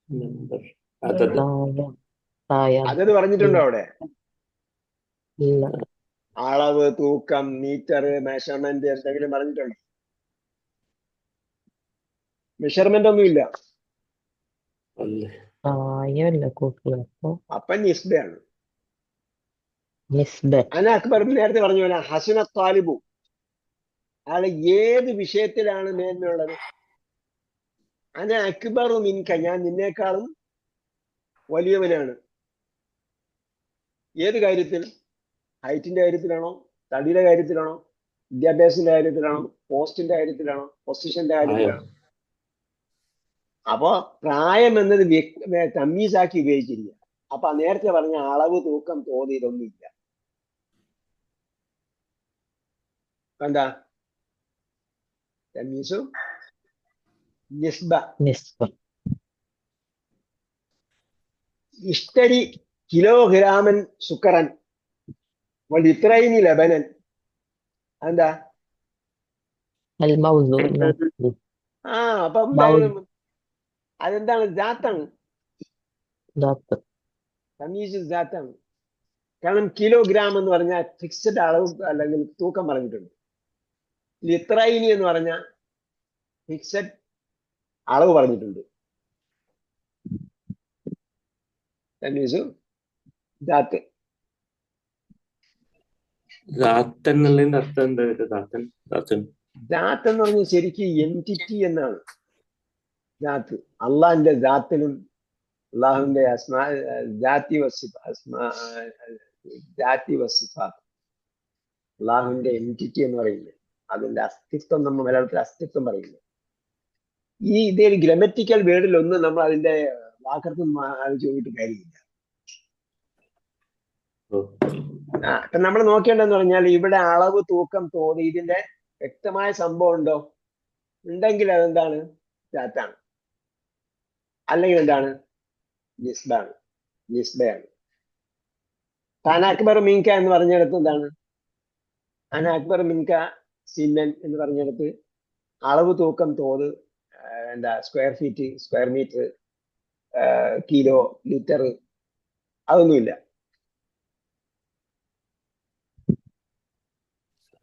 നമ്പർ അതത് താഴെ താഴെ അതത് പറഞ്ഞിട്ടുണ്ടോ അവിടെ? ഇല്ല. അളവ്, തൂക്കം, മീറ്റർ, മെഷർമെന്റ് എന്തെങ്കിലും പറഞ്ഞിട്ടുണ്ടോ? മെഷർമെന്റ് ഒന്നും ഇല്ല. അല്ലേ താഴെയല്ല കൂട്ടുക. അപ്പൊ നിസ്ബയാണ്. നിസ്ബ അന അക്ബർ നേരത്തെ പറഞ്ഞ പോലെ ഹസന താലിബു, അയാൾ ഏത് വിഷയത്തിലാണ് മേന്മയുള്ളത്? അന അക്ബറു മിൻക, ഞാൻ നിന്നേക്കാളും വലിയവനാണ്. ഏത് കാര്യത്തിൽ? ഹൈറ്റിന്റെ കാര്യത്തിലാണോ? തടിയുടെ കാര്യത്തിലാണോ? വിദ്യാഭ്യാസത്തിന്റെ കാര്യത്തിലാണോ? പോസ്റ്റിന്റെ കാര്യത്തിലാണോ? പൊസിഷന്റെ കാര്യത്തിലാണോ? അപ്പോ പ്രായം എന്നത് തമ്മീസാക്കി ഉപയോഗിച്ചിരിക്കുക. അപ്പൊ നേരത്തെ പറഞ്ഞ അളവ്, തൂക്കം, തോത് ഇതൊന്നും ഇല്ല. എന്താ തമ്മീസു? നിസ്ബ. നിസ്ബ ഇഷ്തരി കിലോഗ്രാമൻ സുക്കറൻ വലിത്രൈനി ലബനൻ. എന്താ? അൽ മൗസു ആ അപ്പൊ എന്തായാലും അതെന്താണ്? ജാത്താണ്. ദാത്ത് തമീസ് ജാത്താണ്. കാരണം കിലോഗ്രാം എന്ന് പറഞ്ഞാൽ ഫിക്സഡ് അളവ് അല്ലെങ്കിൽ തൂക്കം പറഞ്ഞിട്ടുണ്ട്. ലിത്രൈനി എന്ന് പറഞ്ഞാൽ ഫിക്സഡ് അളവ് പറഞ്ഞിട്ടുണ്ട്. തമീസു ജാത്ത്. ദാത്തൻ എന്നുള്ളതിന്റെ അർത്ഥം എന്താ? ദാത്തൻ ദാത്തൻ ജാത്ത് എന്ന് പറഞ്ഞാൽ ശരിക്കും എൻറ്റിറ്റി എന്നാണ്. ജാത്ത് അള്ളാഹിന്റെ ജാത്തിലും അള്ളാഹുവിന്റെ ജാതി വസിഫാത്ത്, അള്ളാഹുവിന്റെ എൻറ്റിറ്റി എന്ന് പറയുന്നത്, അതിന്റെ അസ്തിത്വം, നമ്മൾ മലയാളത്തിൽ അസ്തിത്വം പറയുന്നത്. ഇതേ ഗ്രമറ്റിക്കൽ വേർഡിലൊന്നും നമ്മൾ അതിന്റെ വാക്കർത്ഥം ചോദിച്ചിട്ട് കാര്യമില്ല. അപ്പൊ നമ്മൾ നോക്കേണ്ടതെന്ന് പറഞ്ഞാൽ ഇവിടെ അളവ്, തൂക്കം, തോത് ഇതിന്റെ വ്യക്തമായ സംഭവം ഉണ്ടോ? ഉണ്ടെങ്കിൽ അതെന്താണ്? ജാത്താണ്. അല്ലെങ്കിൽ എന്താണ്? നിസ്ബാണ്. നിസ്ബയാണ്. താൻ അക്ബർ മിൻക എന്ന് പറഞ്ഞിടത്ത് എന്താണ്? അന അക്ബർ മിൻക സിന്നൻ എന്ന് പറഞ്ഞിടത്ത് അളവ്, തൂക്കം, തോത്, എന്താ square feet, square metre, kilo, litre അതൊന്നുമില്ല.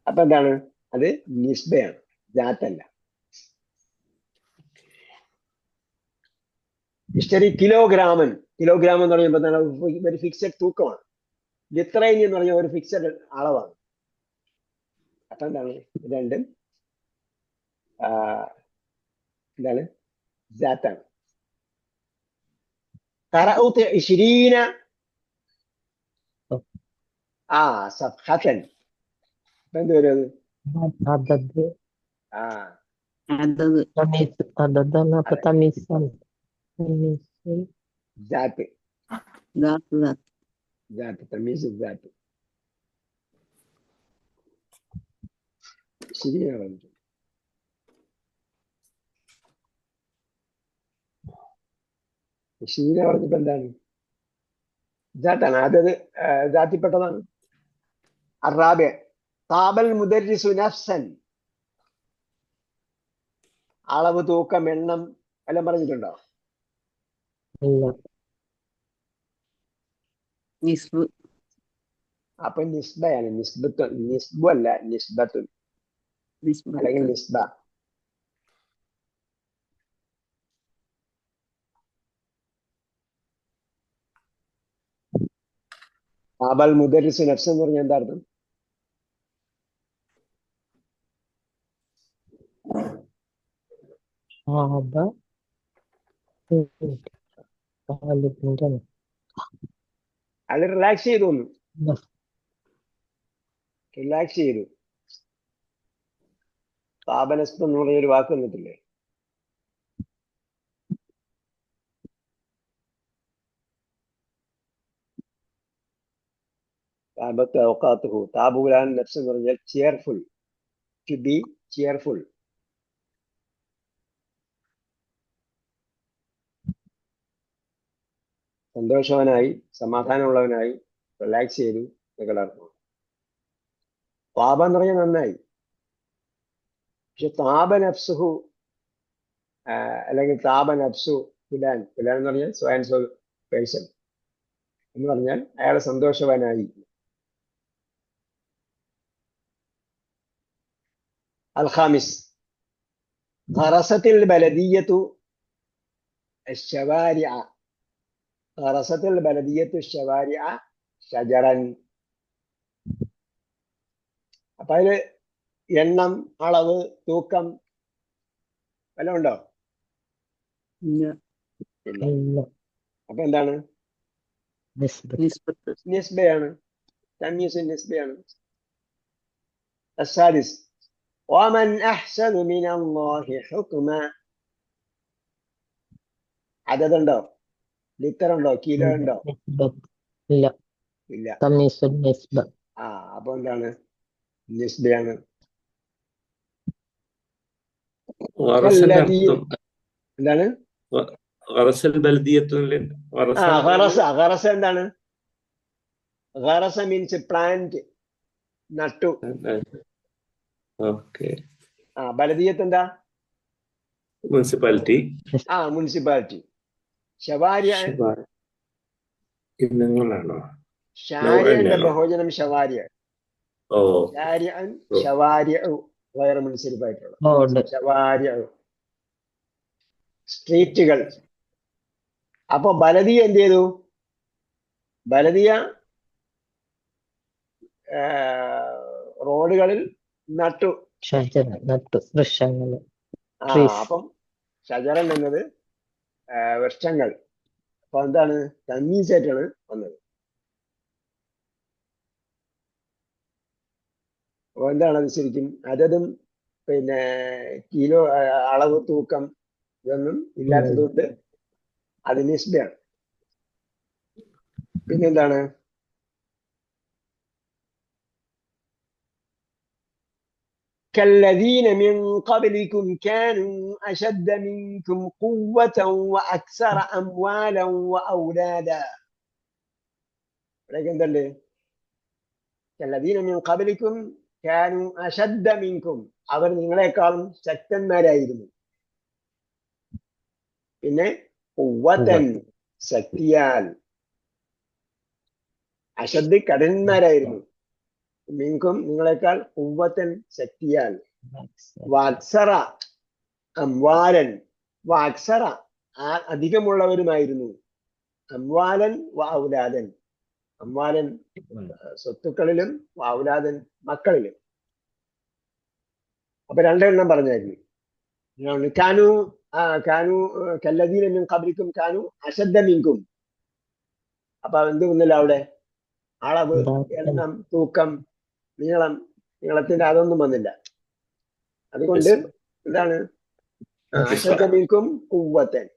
അപ്പൊ എന്താണ്? അത് നിസ്ബയാണ്, ജാത്തല്ല. ഇഷ്ടരി കിലോഗ്രാമൻ. കിലോഗ്രാം എന്ന് പറയുമ്പോൾ ഒരു ഫിക്സഡ് തൂക്കമാണ്. ലിത്രൈനി എന്ന് പറഞ്ഞാൽ ഒരു ഫിക്സഡ് അളവാണ്. അപ്പൊ എന്താണ്? രണ്ടും എന്താണ്? ജാത്താണ്. ഖറഅതു 20 സഫഹതൻ. എന്ത് വരും അത്? അതത് ആ അതത് തമീസ് അതതാണ്. അപ്പൊ തമീസാണ്. തമീസ് ജാത്ത്. ദാത്ത് ദാത്ത് ജാത്ത് തമീസ് ജാത്ത്. ശരിയാണ് പറഞ്ഞത്. ശീല പറഞ്ഞപ്പോ എന്താണ്? ജാത്താണ്. അതത് ജാത്തിപ്പെട്ടതാണ്. അറാബിയ താബൽ മുദരിസു നഫ്സൻ. അളവ്, തൂക്കം, എണ്ണം എല്ലാം പറഞ്ഞിട്ടുണ്ടോ? ഇല്ല. നിസ്ബ് അപ്പൊ നിസ്ബയാണ്. നിസ്ബത്ത്, നിസ്ബു അല്ല, നിസ്ബത്തുൻ അല്ലെങ്കിൽ നിസ്ബത്ത് നിസ്ബ. താബൽ മുദരിസു നഫ്സൻ എന്ന് പറഞ്ഞാൽ എന്താ അർത്ഥം? ആബ താലിബിന്റെ അയാൾ റിലാക്സ് ചെയ്തു. റിലാക്സ് ചെയ്തു. താപനസ്പം എന്ന് പറഞ്ഞൊരു വാക്ക് വന്നിട്ടില്ലേ? താപത്ത് ഔഖാത്തുഹു. താബുലാൻ നഫ്സ് എന്ന് പറഞ്ഞാൽ ചിയർഫുൾ, ടു ബി ചിയർഫുൾ. സന്തോഷവാനായി, സമാധാനമുള്ളവനായി, റിലാക്സ് ചെയ്തു എന്നൊക്കെ അർത്ഥം. താപ എന്ന് പറഞ്ഞാൽ നന്നായി. പക്ഷെ താപ നഫ്സുഹു അല്ലെങ്കിൽ താപ നഫ്സു ഫുലാൻ, ഫുലാൻ എന്ന് പറഞ്ഞാൽ സോ ആൻഡ് സോ പേഴ്സൺ എന്ന് പറഞ്ഞാൽ അയാൾ സന്തോഷവാനായി. അൽഖാമിസ് ഖറസത്തിൽ ബലദിയത്തു الشوارع ഖറസത്തിൽ ബലദിയത്തു الشوارع ഷജറൻ. അപ്പൊ അതില് എണ്ണം, അളവ്, തൂക്കം വല്ലതും ഉണ്ടോ? ഇല്ല. ഇല്ല. അപ്പൊ എന്താണ്? നിസ്ബത്ത്. നിസ്ബത്ത്. നിസ്ബയാണ്, തമീസ് നിസ്ബയാണ്. السادس ومن أحسن من الله حكما. അതതുണ്ടോ? ലിറ്റർ ഉണ്ടോ? കിലോ ഉണ്ടോ? നിസ്ബത്ത്. ഇല്ല. ഇല്ല. തമീസുൽ നിസ്ബ. അപ്പൊ എന്താണ്? നിസ്ബയാണ്. ഖറസിന്റെ കല്ലദീ- അർത്ഥം എന്താണ്? ഖറസൽ ബൽദിയത്തുൽ ഖറസ എന്താണ്? ഖറസ മീൻസ് പ്ലാന്റ്, നട്ടു. ഓക്കെ. ബലദിയത്ത് എന്താ? മുനിസിപ്പാലിറ്റി. മുനിസിപ്പാലിറ്റി. ശവാരിയ, ഇന്നങ്ങളാണോ? ഷാരിയന്റെ ബഹുവചനം ശവാരിയ. ഓ, ഷാരിയൻ, ശവാരിയ വേറെ മുനിസിപ്പാലിറ്റിയുള്ള റോഡ്. ശവാരിയ, സ്ട്രീറ്റുകൾ. അപ്പൊ ബലദിയ എന്ത് ചെയ്തു? ബലദിയ റോഡുകളിൽ നട്ടു. ഷജറ നട്ടു. വൃക്ഷങ്ങള്. ആ, Trees. അപ്പം ഷജറൻ എന്നത് വൃക്ഷങ്ങൾ. അപ്പൊ എന്താണ്? തമീസായിട്ടാണ് വന്നത്. അപ്പൊ എന്താണ് അത് ശരിക്കും? അതതും പിന്നെ കിലോ, അളവ്, തൂക്കം ഇതൊന്നും ഇല്ലാത്തതുകൊണ്ട് അത് നിസ്ബയാണ്. പിന്നെന്താണ്? كالذين من قبلكم كانوا أشد منكم قوة وأكثر أموالا وأولادا. ولكن دلّي كالذين من قبلكم كانوا أشد منكم. അവർ നിങ്ങളെക്കാളും ശക്തന്മാരായിരുന്നു. പിന്നെ ഖുവ്വതൻ, ശക്തിയാൽ. അശദ് കഠിനന്മാരായിരുന്നു. മിൻകും നിങ്ങളെക്കാൾ ഖുവ്വതൻ ശക്തിയാൽ. വാക്സറ അംവാലൻ, വാക്സറ അധികമുള്ളവരുമായിരുന്നു. അംവാലൻ വഔലാദൻ, അംവാലൻ സ്വത്തുക്കളിലും വഔലാദൻ മക്കളിലും. അപ്പൊ രണ്ടെണ്ണം പറഞ്ഞായിരുന്നു. കാനു കാനു കല്ലദീന മിൻ ഖബ്ലിക്കും കാനു അശദ്ദ മിൻകും. അപ്പൊ എന്ത് വന്നില്ല അവിടെ? അളവ്, എണ്ണം, തൂക്കം, നീളത്തിന്റെ അതൊന്നും വന്നില്ല. അതുകൊണ്ട് എന്താണ്? അശദ്ദ മിൻകും ഖുവ്വതൻ.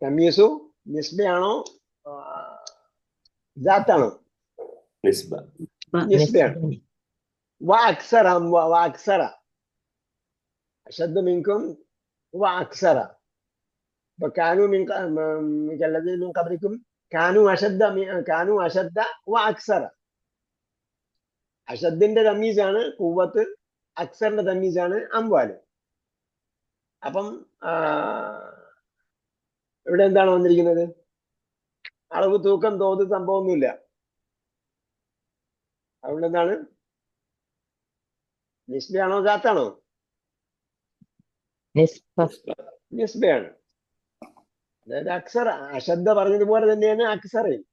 തമീസു നിസ്ബയാണോ ദാത്താണോ? നിസ്ബയാണ്. وأكثر وأكثر أشد منكم وأكثر. فكانوا من الذين من قبلكم كانوا أشد وأكثر. അഷദ്ദിന്റെ തമീസാണ് ഖുവ്വത്ത്, അക്സറിന്റെ തമീസാണ് അംവാല്. അപ്പം ഇവിടെ എന്താണ് വന്നിരിക്കുന്നത്? അളവ്, തൂക്കം, തോത് സംഭവമൊന്നുമില്ല. അതുകൊണ്ട് എന്താണ്? നിസ്ബയാണോ ദാത്താണോ? നിസ്ബയാണ്. അതായത് അക്സർ, അശദ്ദ പറഞ്ഞതുപോലെ തന്നെയാണ് അക്സറയും.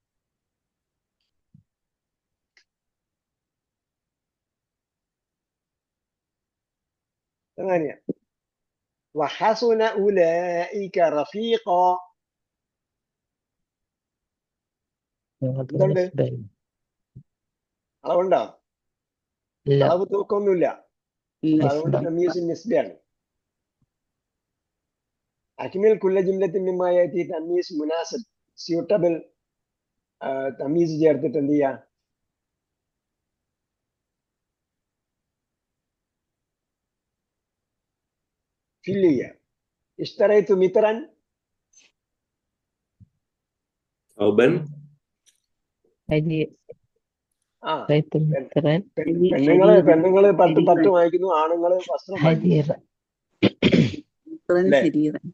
وحسن أولئك رفيقا. അളവുണ്ടോ? ഇല്ല. അളവ് തൂക്കമൊന്നുമില്ല. ഇല്ല. അതുകൊണ്ട് തമീസ് നിസ്ബയാണ്. അക്മിൽ കുല്ല ജുംലത്തിൻ മിമ്മാ യഅതി തമീസ് മുനാസിബ് സ്യൂട്ടബിൾ തമീസ് ചേർത്തിട്ട് എന്ത് ചെയ്യാ? ഫില്ല് ചെയ്യാ. ഇഷ്തറൈതു മിത്രൻ ഔബൻ ഹരി ആ മിത്രൻ പെണ്ണുങ്ങള് 10 വാങ്ങിക്കുന്നു, ആണുങ്ങള് വസ്ത്രം വാങ്ങിക്കുന്നു. ഹരീറ മിത്രൻ അല്ലേ? ശരീരം.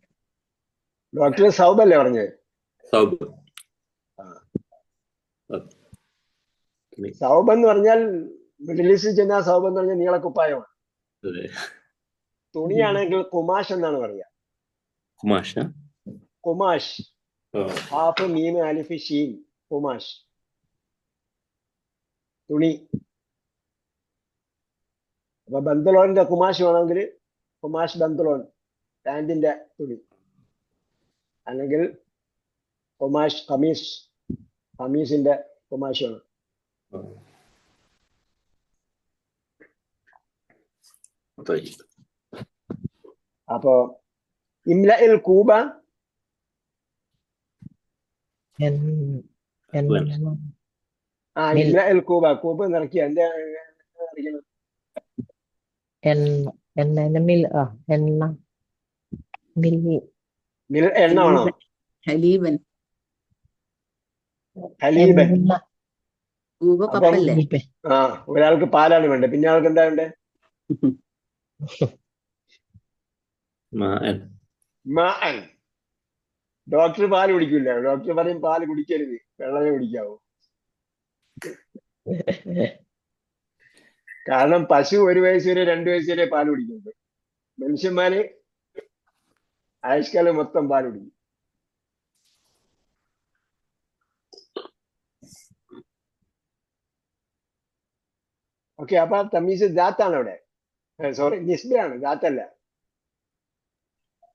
ഡോക്ടർ സൗബല്ലേ പറഞ്ഞത്? സൗബ്. സൗബ് എന്ന് പറഞ്ഞാൽ മിഡിൽ ഈസ്റ്റിൽ ചെന്നാൽ സൗബ് എന്ന് പറഞ്ഞാൽ നീളക്കുപ്പായമാണ്. അതെ. തുണിയാണെങ്കിൽ കുമാഷ് എന്നാണ് പറയുക. കുമാഷ. കുമാഷ്, ഹാഫ് മീം അലിഫ് ഷീൻ, കുമാഷ് തുണി. അപ്പൊ ബന്തലോണിന്റെ കുമാഷ് വേണമെങ്കിൽ കുമാഷ് ബന്തലോൺ പാന്റിന്റെ തുണി, അല്ലെങ്കിൽ കുമാഷ് കമീസ് കമീസിന്റെ കുമാഷ് വേണം. അപ്പോ ഇംലഇൽ കൂബ ഇംലഇൽ കൂബ, കൂബ നിറയ്ക്കുക. എന്താ നിറയ്ക്കണം? എണ്ണ മില്ലി എണ്ണ വേണോ? ഹലീബൻ. ഹലീബൻ. കൂബ പപ്പല്ലേ? ആ, ഒരാൾക്ക് പാലാണ് വേണ്ടത്, പിന്നെ ആൾക്ക് എന്താ വേണ്ടേ? മാഅൻ. ഡോക്ടർ പാല് കുടിക്കില്ല. ഡോക്ടർ പറയും പാല് കുടിക്കരുത്, വെള്ളമേ കുടിക്കാവൂ. കാരണം പശു 1 വയസ്സ് വരെ 2 വയസ്സ് വരെ പാല് കുടിക്കുന്നത്. മനുഷ്യന്മാര് ആയുഷ്കാലം മൊത്തം പാല് കുടിക്കും. ഓക്കെ, അപ്പൊ തമീസ് ദാത്താണ് അവിടെ. സോറി, നിസ്ബയാണ്, ദാത്തല്ല.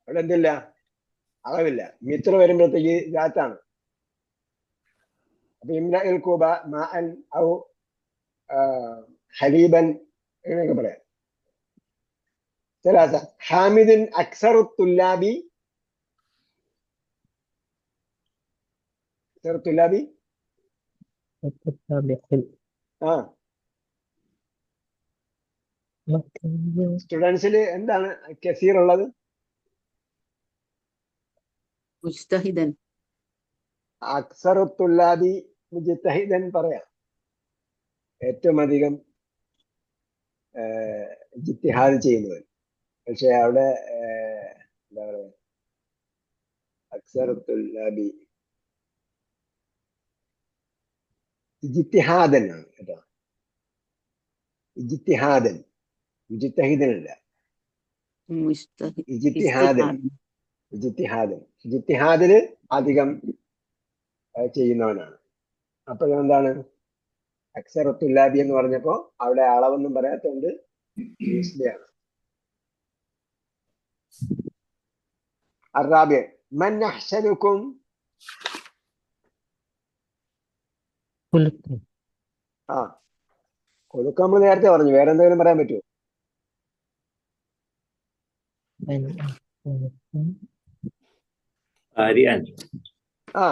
അവിടെ എന്തില്ല? അളവില്ല. മിത്ര വരുമ്പോഴത്തേക്ക് ദാത്താണ്. അപ്പൊ ഇംലഇൽ കൂബ മാഅൻ ഔ ഹലീബൻ എന്നൊക്കെ പറയാം. ثلاثة حامد أكثر الطلاب സ്റ്റുഡൻസിൽ എന്താണ് കസീർ ഉള്ളത്? മുജ്തഹിദൻ. അക്സറു തുല്ലാബി മുജ്തഹിദൻ പറയാം. ഏറ്റവും അധികം ഇജ്തിഹാദ് ചെയ്യുന്നവൻ. പക്ഷെ അവിടെ എന്താ പറയാ, അക്സറു തുല്ലാബി ഇജ്തിഹാദൻ ആണ് കേട്ടോ. ഇജ്തിഹാദൻ, മുജ്തഹിദനല്ല. ഇജ്തിഹാദിന് അധികം ചെയ്യുന്നവനാണ്. അപ്പൊ എന്താണ് അക്സറത്തുല്ലാബി എന്ന് പറഞ്ഞപ്പോ അവിടെ അളവൊന്നും പറയാത്തോണ്ട് യൂസ്ലിയാണ്. അറാബിയ മൻ അഹ്സനുക്കും ആ കൊലുക്കം നമ്മൾ നേരത്തെ പറഞ്ഞു. വേറെ എന്തെങ്കിലും പറയാൻ പറ്റുമോ? ആ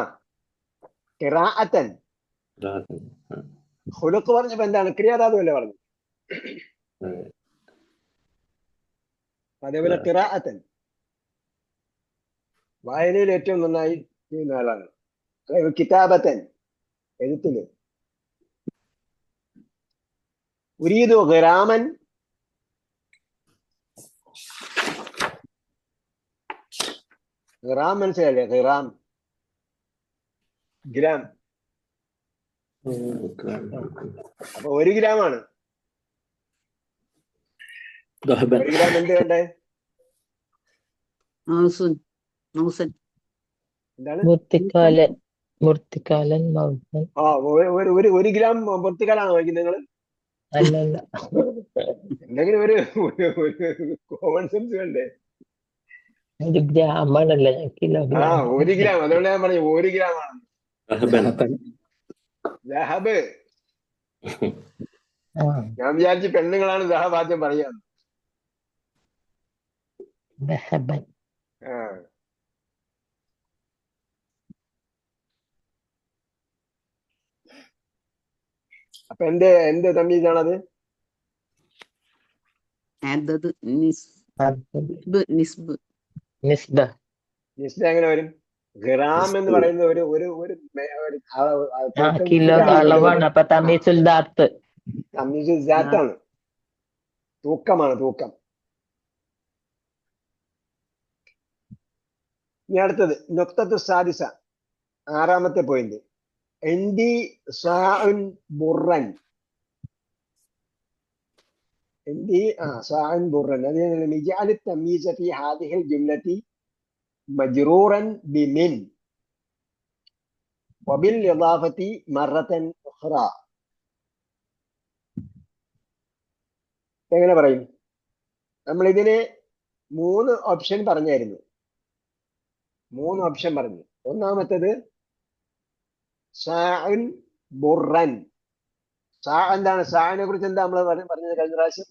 ഖിറാഅത്തൻ. ഖുലുഖ് പറഞ്ഞപ്പോ എന്താണ്? ക്രിയാധാതുവല്ലേ പറഞ്ഞു. അതേപോലെ ഖിറാഅത്തൻ വായനയിൽ ഏറ്റവും നന്നായി ചെയ്യുന്ന ആളാണ്. കിതാബത്തൻ എഴുത്തില്. ഉരീദു ഖിറാമൻ ഗ്രാം മനസ്സിലല്ലേ? Gram gram. അപ്പൊ 1 ഗ്രാമാണ്. 1 ഗ്രാം എന്ത് വേണ്ടേ? എന്താണ്? ആ 1 ഗ്രാം പൊർത്തിക്കാലാണോ വയ്ക്കുന്നത് നിങ്ങള്? അല്ലല്ല, എന്തെങ്കിലും ഒരു കോമൺ സെൻസ് വേണ്ടേ? ഒരു ഗ്രാമാണല്ലോ, കിലോ. ആ 1 ഗ്രാം. അതുകൊണ്ട് ഞാൻ പറഞ്ഞു 1 ഗ്രാമാണ്. ദഹബ്. ഞാൻ വിചാരിച്ചു പെണ്ണുങ്ങളാണ് ദഹബ് ആദ്യം പറയാന്ന്. ذهبا ആ അപ്പൊ എന്ത് തമ്മീസാണത്? عدد عدد نسب نسبة നിസ്ബ എങ്ങനെ വരും? ഗ്രാം എന്ന് പറയുന്നത് ഒരു തൂക്കം കിലോ കിട്ടിയ അളവ്. അളവാണ്. അപ്പൊ തമീസുൽ ദാത്ത്. തമ്മീസ് ജാത്താണ്, തൂക്കമാണ്, തൂക്കം. ഇനി അടുത്തത് നുക്തത്തു സാദിസ, ആറാമത്തെ പോയിന്റ്. എൻഡി സാഉൻ ബുർറൻ. എൻഡി സാഉൻ ബുർറൻ. അത് നിജാലി തമീസ ഫി ഹാദിഹിൽ ജുംലത്തി മജ്റൂറൻ ബിമിൻ വബിൽ ഇളാഫത്തി മറത്തൻ ഉഖ്റ. എങ്ങനെ പറയും? നമ്മൾ ഇതിന് 3 ഓപ്ഷൻ പറഞ്ഞായിരുന്നു. 3 ഓപ്ഷൻ പറഞ്ഞു. ഒന്നാമത്തേത് സാഉൻ ബുർറൻ. എന്താണ് സാഇനെ കുറിച്ച്? എന്താ നമ്മൾ പറഞ്ഞത് കഴിഞ്ഞ പ്രാവശ്യം?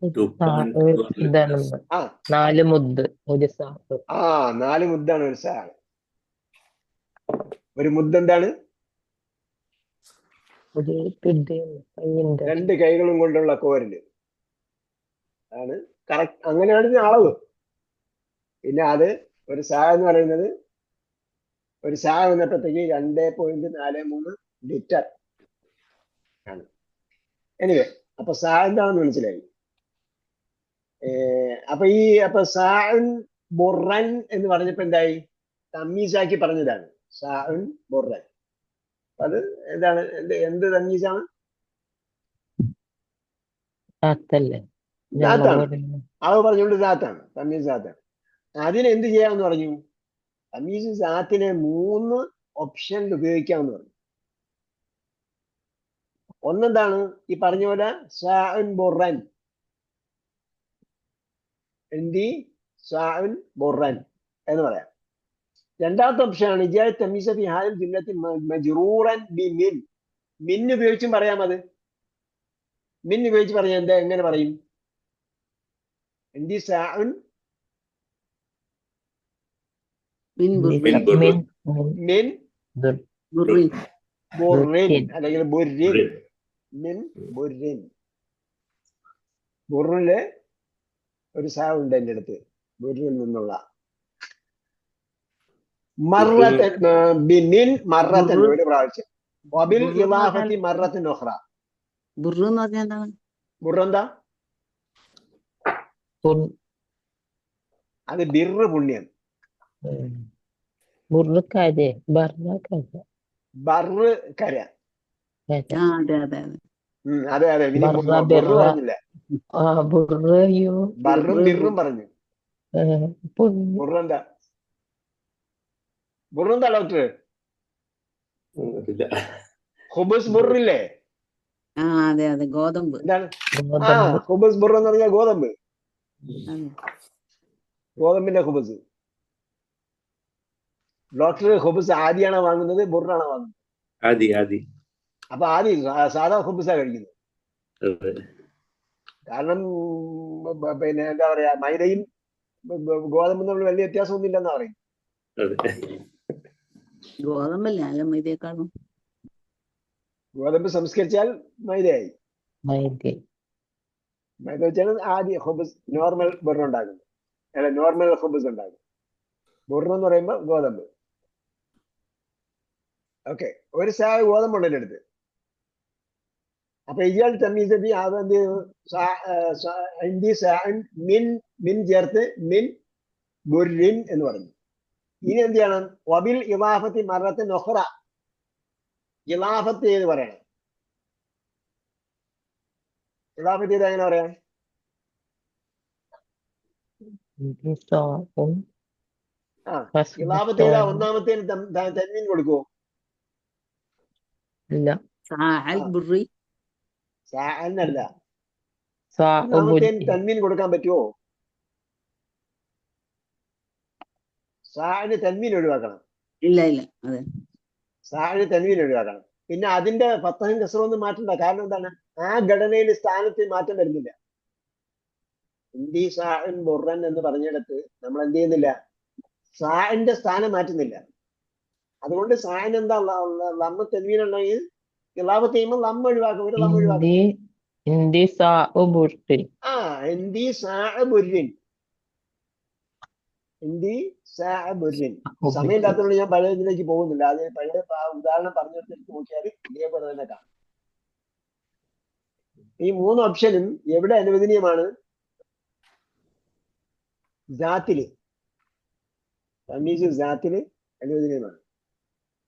ഇതാണ് ആ 4 മുദ്ദ് ഒരു സാഹ്. 4 മുദ്ദാണ് ഒരു സാ. ഒരു മുദ്ദ് എന്താണ്? ഒരു പിടിയാണ് കയ്യിന്റെ. 2 കൈകളും കൊണ്ടുള്ള കോരല് ആണ് കറക്റ്റ്. അങ്ങനെയാണ് ഇതിന് അളവ്. പിന്നെ അത് ഒരു സാ എന്ന് പറയുന്നത്, ഒരു സാ എന്നപ്പോഴത്തേക്ക് 2.43 ലിറ്റർ ആണ്. എനിവേ, അപ്പൊ സാ എന്താണെന്ന് മനസ്സിലായി. അപ്പൊ സാഉൻ ബുർറൻ എന്ന് പറഞ്ഞപ്പോ എന്തായി? തമ്മീസാക്കി പറഞ്ഞതാണ് സാഉൻ ബുർറൻ. അത് എന്താണ്? എന്ത് തമ്മീസാണ്? ദാത്തല്ലേ? ദാത്താണ്. അളവ് പറഞ്ഞുകൊണ്ട് ദാത്താണ്, തമ്മീസ് ദാത്താണ്. അതിന് എന്ത് ചെയ്യാമെന്ന് പറഞ്ഞു? തമ്മീസ് ദാത്തിനെ 3 ഓപ്ഷനിൽ ഉപയോഗിക്കാമെന്ന് പറഞ്ഞു. ഒന്നെന്താണ്? ഈ പറഞ്ഞ പോലെ സാഉൻ ബുർറൻ, എന്തി സാഉൻ ബുർറൻ എന്ന് പറയാം. രണ്ടാമത്തെ ഓപ്ഷനാണ് ഇജാദ് തമീസ ഫി ഹാദിൽ ജുംലത്തി മജ്റൂറൻ ബി മിൻ. മിൻ ഉപയോഗിച്ചും പറയാം. അത് മിൻ ഉപയോഗിച്ച് പറയാം. എന്താ, എങ്ങനെ പറയും? എന്തി സാഉൻ من من برين മിൻ برين ബുർറിൻ അല്ലെങ്കിൽ ബുർരിൻ. മിൻ ബുർരിൻ. ബുർറില് ഒരു സാ ഉണ്ട് എൻ്റെ അടുത്ത്, ബുർറിൽ നിന്നുള്ള. മറത്തൻ ബിമിൻ മറത്തൻ ഒരു പ്രാവശ്യം. വബിൽ ഇളാഫത്തി മറത്തൻ ഉഖ്റ. برو എന്ന് പറഞ്ഞാൽ എന്താണ്? ബുർറെന്താ? അത് ബിർറ്, പുണ്യം. ബുർക്കാരെ ബർക്കാരെ ബർറ് കര. അതെ അതെ അതെ. അതെ അതെ. ഇനി ബുർറ് പറഞ്ഞില്ല, ബുർറയോ ബർറും ബിർറും പറഞ്ഞു. ബുർറെന്താ? ബുർറെന്താ ഡോക്ടർ? ഹുബസ് ബുർറില്ലേ? അതെ അതെ, ഗോതമ്പ്. എന്താണ്? ഹുബസ് ബുർറ് എന്ന് പറഞ്ഞാൽ ഗോതമ്പ്. ഗോതമ്പിന്റെ ഹുബസ്. ഡോക്ടർ ഹുബസ് ആദിയാണോ വാങ്ങുന്നത്, ബുർറാണോ വാങ്ങുന്നത്? ആദി. അപ്പൊ ആദി സാധാ ഹുബസാ കഴിക്കുന്നത്. കാരണം പിന്നെ എന്താ പറയാ, മൈദയും ഗോതമ്പും തമ്മിൽ വലിയ വ്യത്യാസമൊന്നും ഇല്ലെന്നാ പറയും. ഗോതമ്പല്ലേ അല്ല മൈദയെക്കാളും? ഗോതമ്പ് സംസ്കരിച്ചാൽ മൈദയായി. മൈദ വെച്ചാൽ ആദ്യം ഹുബസ് നോർമൽ ബുർറ ഉണ്ടാകുന്നത്, അല്ല നോർമൽ ഹുബസ് ഉണ്ടാകും. ബുർറ എന്ന് പറയുമ്പോൾ ഗോതമ്പ്. ഓക്കെ, ഒരു സാ ഗോതമ്പുണ്ട് എൻ്റെ അടുത്ത്. അപ്പൊ ഇയാൾ തമ്മീസബി അതെന്ത് മിൻ ചേർത്ത് മിൻ ബുർരിൻ എന്ന് പറഞ്ഞു. ഇനി എന്ത് ചെയ്യണം? വബിൽ ഇളാഫത്തി മറത്തൻ ഉഖ്റ. ഇളാഫത്ത് ഏത് പറയണം? ഇളാഫത്ത് ചെയ്ത് എങ്ങനെ പറയാം? ഇളാഫത്ത് ചെയ്താ ഒന്നാമത്തെ തന്മീൻ കൊടുക്കുവോ? ഇല്ല. സാഅന്നല്ല, ഒന്നാമത്തെ തന്മീൻ കൊടുക്കാൻ പറ്റുമോ? സാഅന് തന്മീൻ ഒഴിവാക്കണം. ഇല്ല ഇല്ല, അതെ, സാഅന് തന്മീൻ ഒഴിവാക്കണം. പിന്നെ അതിന്റെ ഫത്തഹും കസ്റും ഒന്നും മാറ്റണ്ട. കാരണം എന്താണ്? ആ ഘടനയിൽ സ്ഥാനത്ത് മാറ്റം വരുന്നില്ല. ഇന്ദി സാഇൻ ബുർറൻ എന്ന് പറഞ്ഞിടത്ത് നമ്മൾ എന്ത് ചെയ്യുന്നില്ല, സാഇന്റെ സ്ഥാനം മാറ്റുന്നില്ല. അതുകൊണ്ട് സായിന് എന്താ ലമ്മ തെൻവീനുണ്ടെങ്കിൽ ഇലാപത്ത് ചെയ്യുമ്പോൾ ലമ്മ ഒഴിവാക്കും, ഒരു ലമ്മ ഒഴിവാക്കും. ഇന്തി ഇന്തി സാ ബുർറിൻ. ആ ഇന്ദി സാഇ ബുർരിൻ, ഇന്ദി സാഇ ബുർരിൻ. സമയമില്ലാത്തതുകൊണ്ട് ഞാൻ പഴയ ഇതിലേക്ക് പോകുന്നില്ല. അത് പഴയ ഉദാഹരണം പറഞ്ഞെടുത്തിട്ട് നോക്കിയാൽ ഇതേപോലെ തന്നെ കാണാം. ഈ 3 ഓപ്ഷനും എവിടെ അനുവദനീയമാണ്? ജാത്തില്, തമീസ് ജാത്തില് അനുവദനീയമാണ്.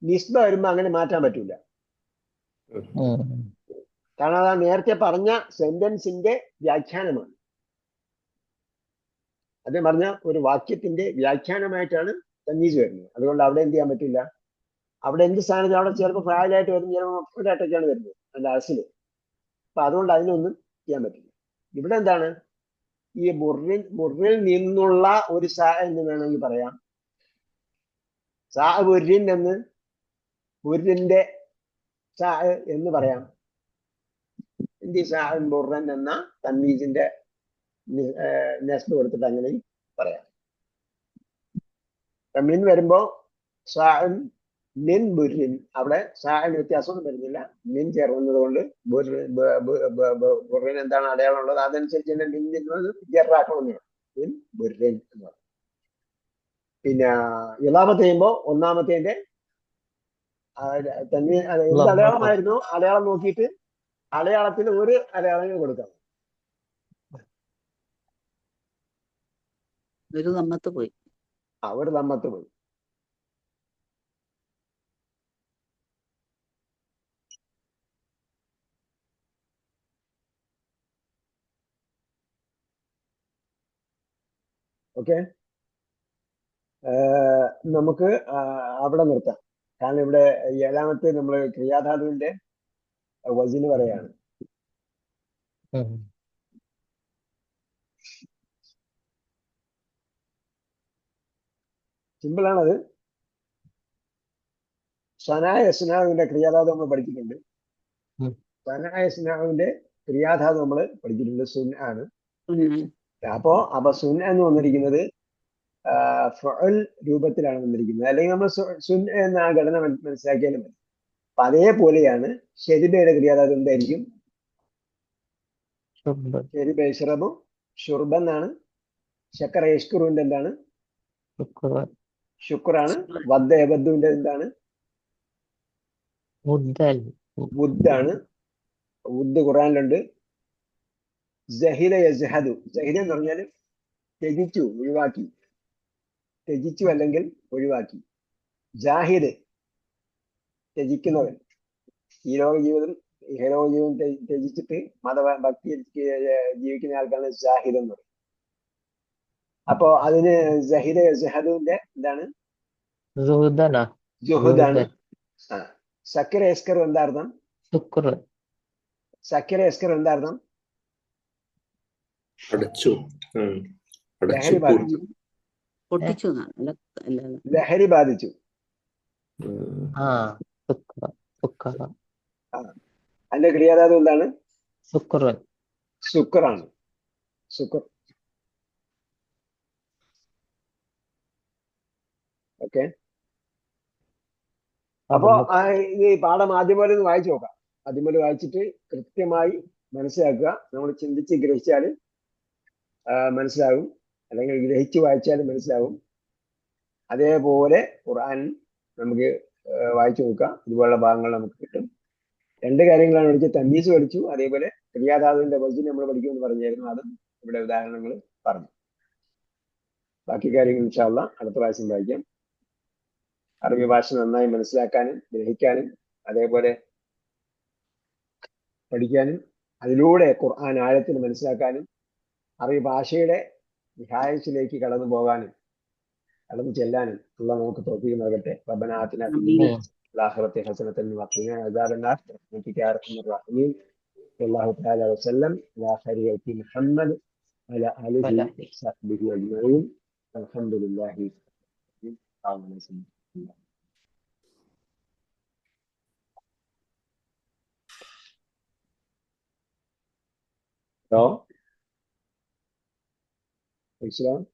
നിസ്ബ വരുമ്പോ അങ്ങനെ മാറ്റാൻ പറ്റൂല. കാരണം അതാ നേരത്തെ പറഞ്ഞ സെന്റൻസിന്റെ വ്യാഖ്യാനമാണ്. അത് പറഞ്ഞ ഒരു വാക്യത്തിന്റെ വ്യാഖ്യാനമായിട്ടാണ് തമീസ് വരുന്നത്. അതുകൊണ്ട് അവിടെ എന്ത് ചെയ്യാൻ പറ്റില്ല. അവിടെ എന്ത് സ്ഥാനത്ത് അവിടെ ചിലപ്പോൾ ഫായിലായിട്ട് വരും, ചിലപ്പോൾ മഫൂലായിട്ടൊക്കെയാണ് വരുന്നത് അല്ല അസില്. അപ്പൊ അതുകൊണ്ട് അതിനൊന്നും ചെയ്യാൻ പറ്റില്ല. ഇവിടെ എന്താണ്, ഈ ബുറിൽ നിന്നുള്ള ഒരു സാ എന്ന് വേണമെങ്കിൽ പറയാം. സാ ബുരിൻ എന്ന്, ബുരിന്റെ സാ എന്ന് പറയാം. ഇന്ത്യ സാൻ ബുറൻ എന്ന തമീസിന്റെ നെസ്ബ് കൊടുത്തിട്ട് അങ്ങനെ പറയാം. മിൻ വരുമ്പോ സാൻ മിൻ ബുരിൻ, അവിടെ സാൻ വ്യത്യാസമൊന്നും വരുന്നില്ല. മിൻ ചേർന്നത് കൊണ്ട് ബുറിൻ എന്താണ് അടയാളം ഉള്ളത് അതനുസരിച്ച് തന്നെ മിൻ ജറാക്കണമെന്ന് വേണം. മിൻ ബുരിൻ എന്ന് പറയും. പിന്നെ ഇലാമത്ത് ചെയ്യുമ്പോ ഒന്നാമത്തേന്റെ എന്ത് അടയാളമായിരുന്നു അടയാളം നോക്കിയിട്ട് അടയാളത്തിന് ഒരു അടയാളങ്ങൾ കൊടുക്കാം. ഒരു നമ്മത്ത് പോയി. ഒരു നമ്മത്ത് പോയി. ഓക്കെ, നമുക്ക് അവിടെ നിർത്താം. കാരണം ഇവിടെ 7ാമത്തെ നമ്മൾ ക്രിയാധാതുവിന്റെ വസിന് പറയാണ്. സിമ്പിളാണത്. സനായ സ്നാവിന്റെ ക്രിയാധാതു നമ്മൾ പഠിച്ചിട്ടുണ്ട്. സനായ സ്നാവിന്റെ ക്രിയാധാതു നമ്മൾ പഠിച്ചിട്ടുണ്ട്. സുൻ ആണ്. അപ്പൊ സുൻ എന്ന് വന്നിരിക്കുന്നത് ഫഅൽ രൂപത്തിലാണ് വന്നിരിക്കുന്നത്. അല്ലെങ്കിൽ നമ്മൾ സുൻ എന്ന ആ ഘടന മനസ്സിലാക്കിയാലും മതി. അപ്പൊ അതേപോലെയാണ് ഷെരിബയുടെ ക്രിയാധാതു എന്തായിരിക്കും? ഷെരിബ യശ്റബു ഷുർബ എന്നാണ്. ശക്കറ യഷ്കുറുവിന്റെ എന്താണ്? ശുക്റാണ്. വദ്ദ യബദ്ദുവിന്റെ എന്താണ്? വുദ്ദാണ്. വുദ് ഖുർആനിലുണ്ട്. ജഹിദ യസ്ഹദു, ജഹിദ എന്ന് പറഞ്ഞാൽ ത്യജിച്ചു, ഒഴിവാക്കി. ത്യജിച്ചു അല്ലെങ്കിൽ ഒഴിവാക്കി. ജാഹിദ് ത്യജിക്കുന്നവൻ. ഈ ലോക ജീവിതം ഇഹലോക ജീവിതം ത്യജിച്ചിട്ട് മതഭക്തി ജീവിക്കുന്ന ആൾക്കാണ് ജാഹിദ് എന്ന് പറയും. അപ്പോ അതിന് ജഹിദ യസ്ഹദുവിന്റെ എന്താണ്? ജുഹുദാണ്. സക്കിറ എസ്കർ എന്താ അർത്ഥം? സക്കിറ എസ്കർ എന്താ അർത്ഥം? ലഹരി ബാധിച്ചു. ലഹരി ബാധിച്ചു. അതിന്റെ ക്രിയാധാതു എന്താണ്? ശുക്റാണ്. ശുക്ർ. ഓക്കെ, അപ്പോ ഈ പാഠം ആദ്യം പോലെ ഒന്ന് വായിച്ചു നോക്കാം. ആദ്യം പോലെ വായിച്ചിട്ട് കൃത്യമായി മനസ്സിലാക്കുക. നമ്മൾ ചിന്തിച്ച് ഗ്രഹിച്ചാൽ മനസ്സിലാകും, അല്ലെങ്കിൽ ഗ്രഹിച്ച് വായിച്ചാലും മനസ്സിലാകും. അതേപോലെ ഖുർആൻ നമുക്ക് വായിച്ചു നോക്കാം. ഇതുപോലുള്ള ഭാഗങ്ങൾ നമുക്ക് കിട്ടും. 2 കാര്യങ്ങളാണ് പഠിച്ചത്. തമീസ് പഠിച്ചു, അതേപോലെ ക്രിയാധാതുവിന്റെ വസ്തു നമ്മൾ പഠിക്കുമെന്ന് പറഞ്ഞായിരുന്നു. അതും ഇവിടെ ഉദാഹരണങ്ങൾ പറഞ്ഞു. ബാക്കി കാര്യങ്ങൾ ഇൻഷാ അല്ലാഹ് അടുത്ത പ്രാവശ്യം വായിക്കാം. അറബി ഭാഷ നന്നായി മനസ്സിലാക്കാനും ഗ്രഹിക്കാനും അതേപോലെ പഠിക്കാനും അതിലൂടെ ഖുർആൻ ആഴത്തിൽ മനസ്സിലാക്കാനും അറബി ഭാഷയുടെ നിഹായത്തിലേക്ക് കടന്നു പോകാനും കടന്നു ചെല്ലാനും ഉള്ള നമുക്ക് തൗഫീഖ് നൽകട്ടെ. റബ്ബനാ ആതിനാ ഫിദ് ആഖിറതി ഹസനത്തൻ വഖിനാ അദാബന്നാർ. സല്ലല്ലാഹു തആല വസല്ലം അലാ ഖൈരി ഖൽഖി മുഹമ്മദ് വഅലാ ആലിഹി വസഹ്ബിഹി അജ്മഈൻ. അൽഹംദുലില്ലാഹി ഹലോ മനസ്സിലാവും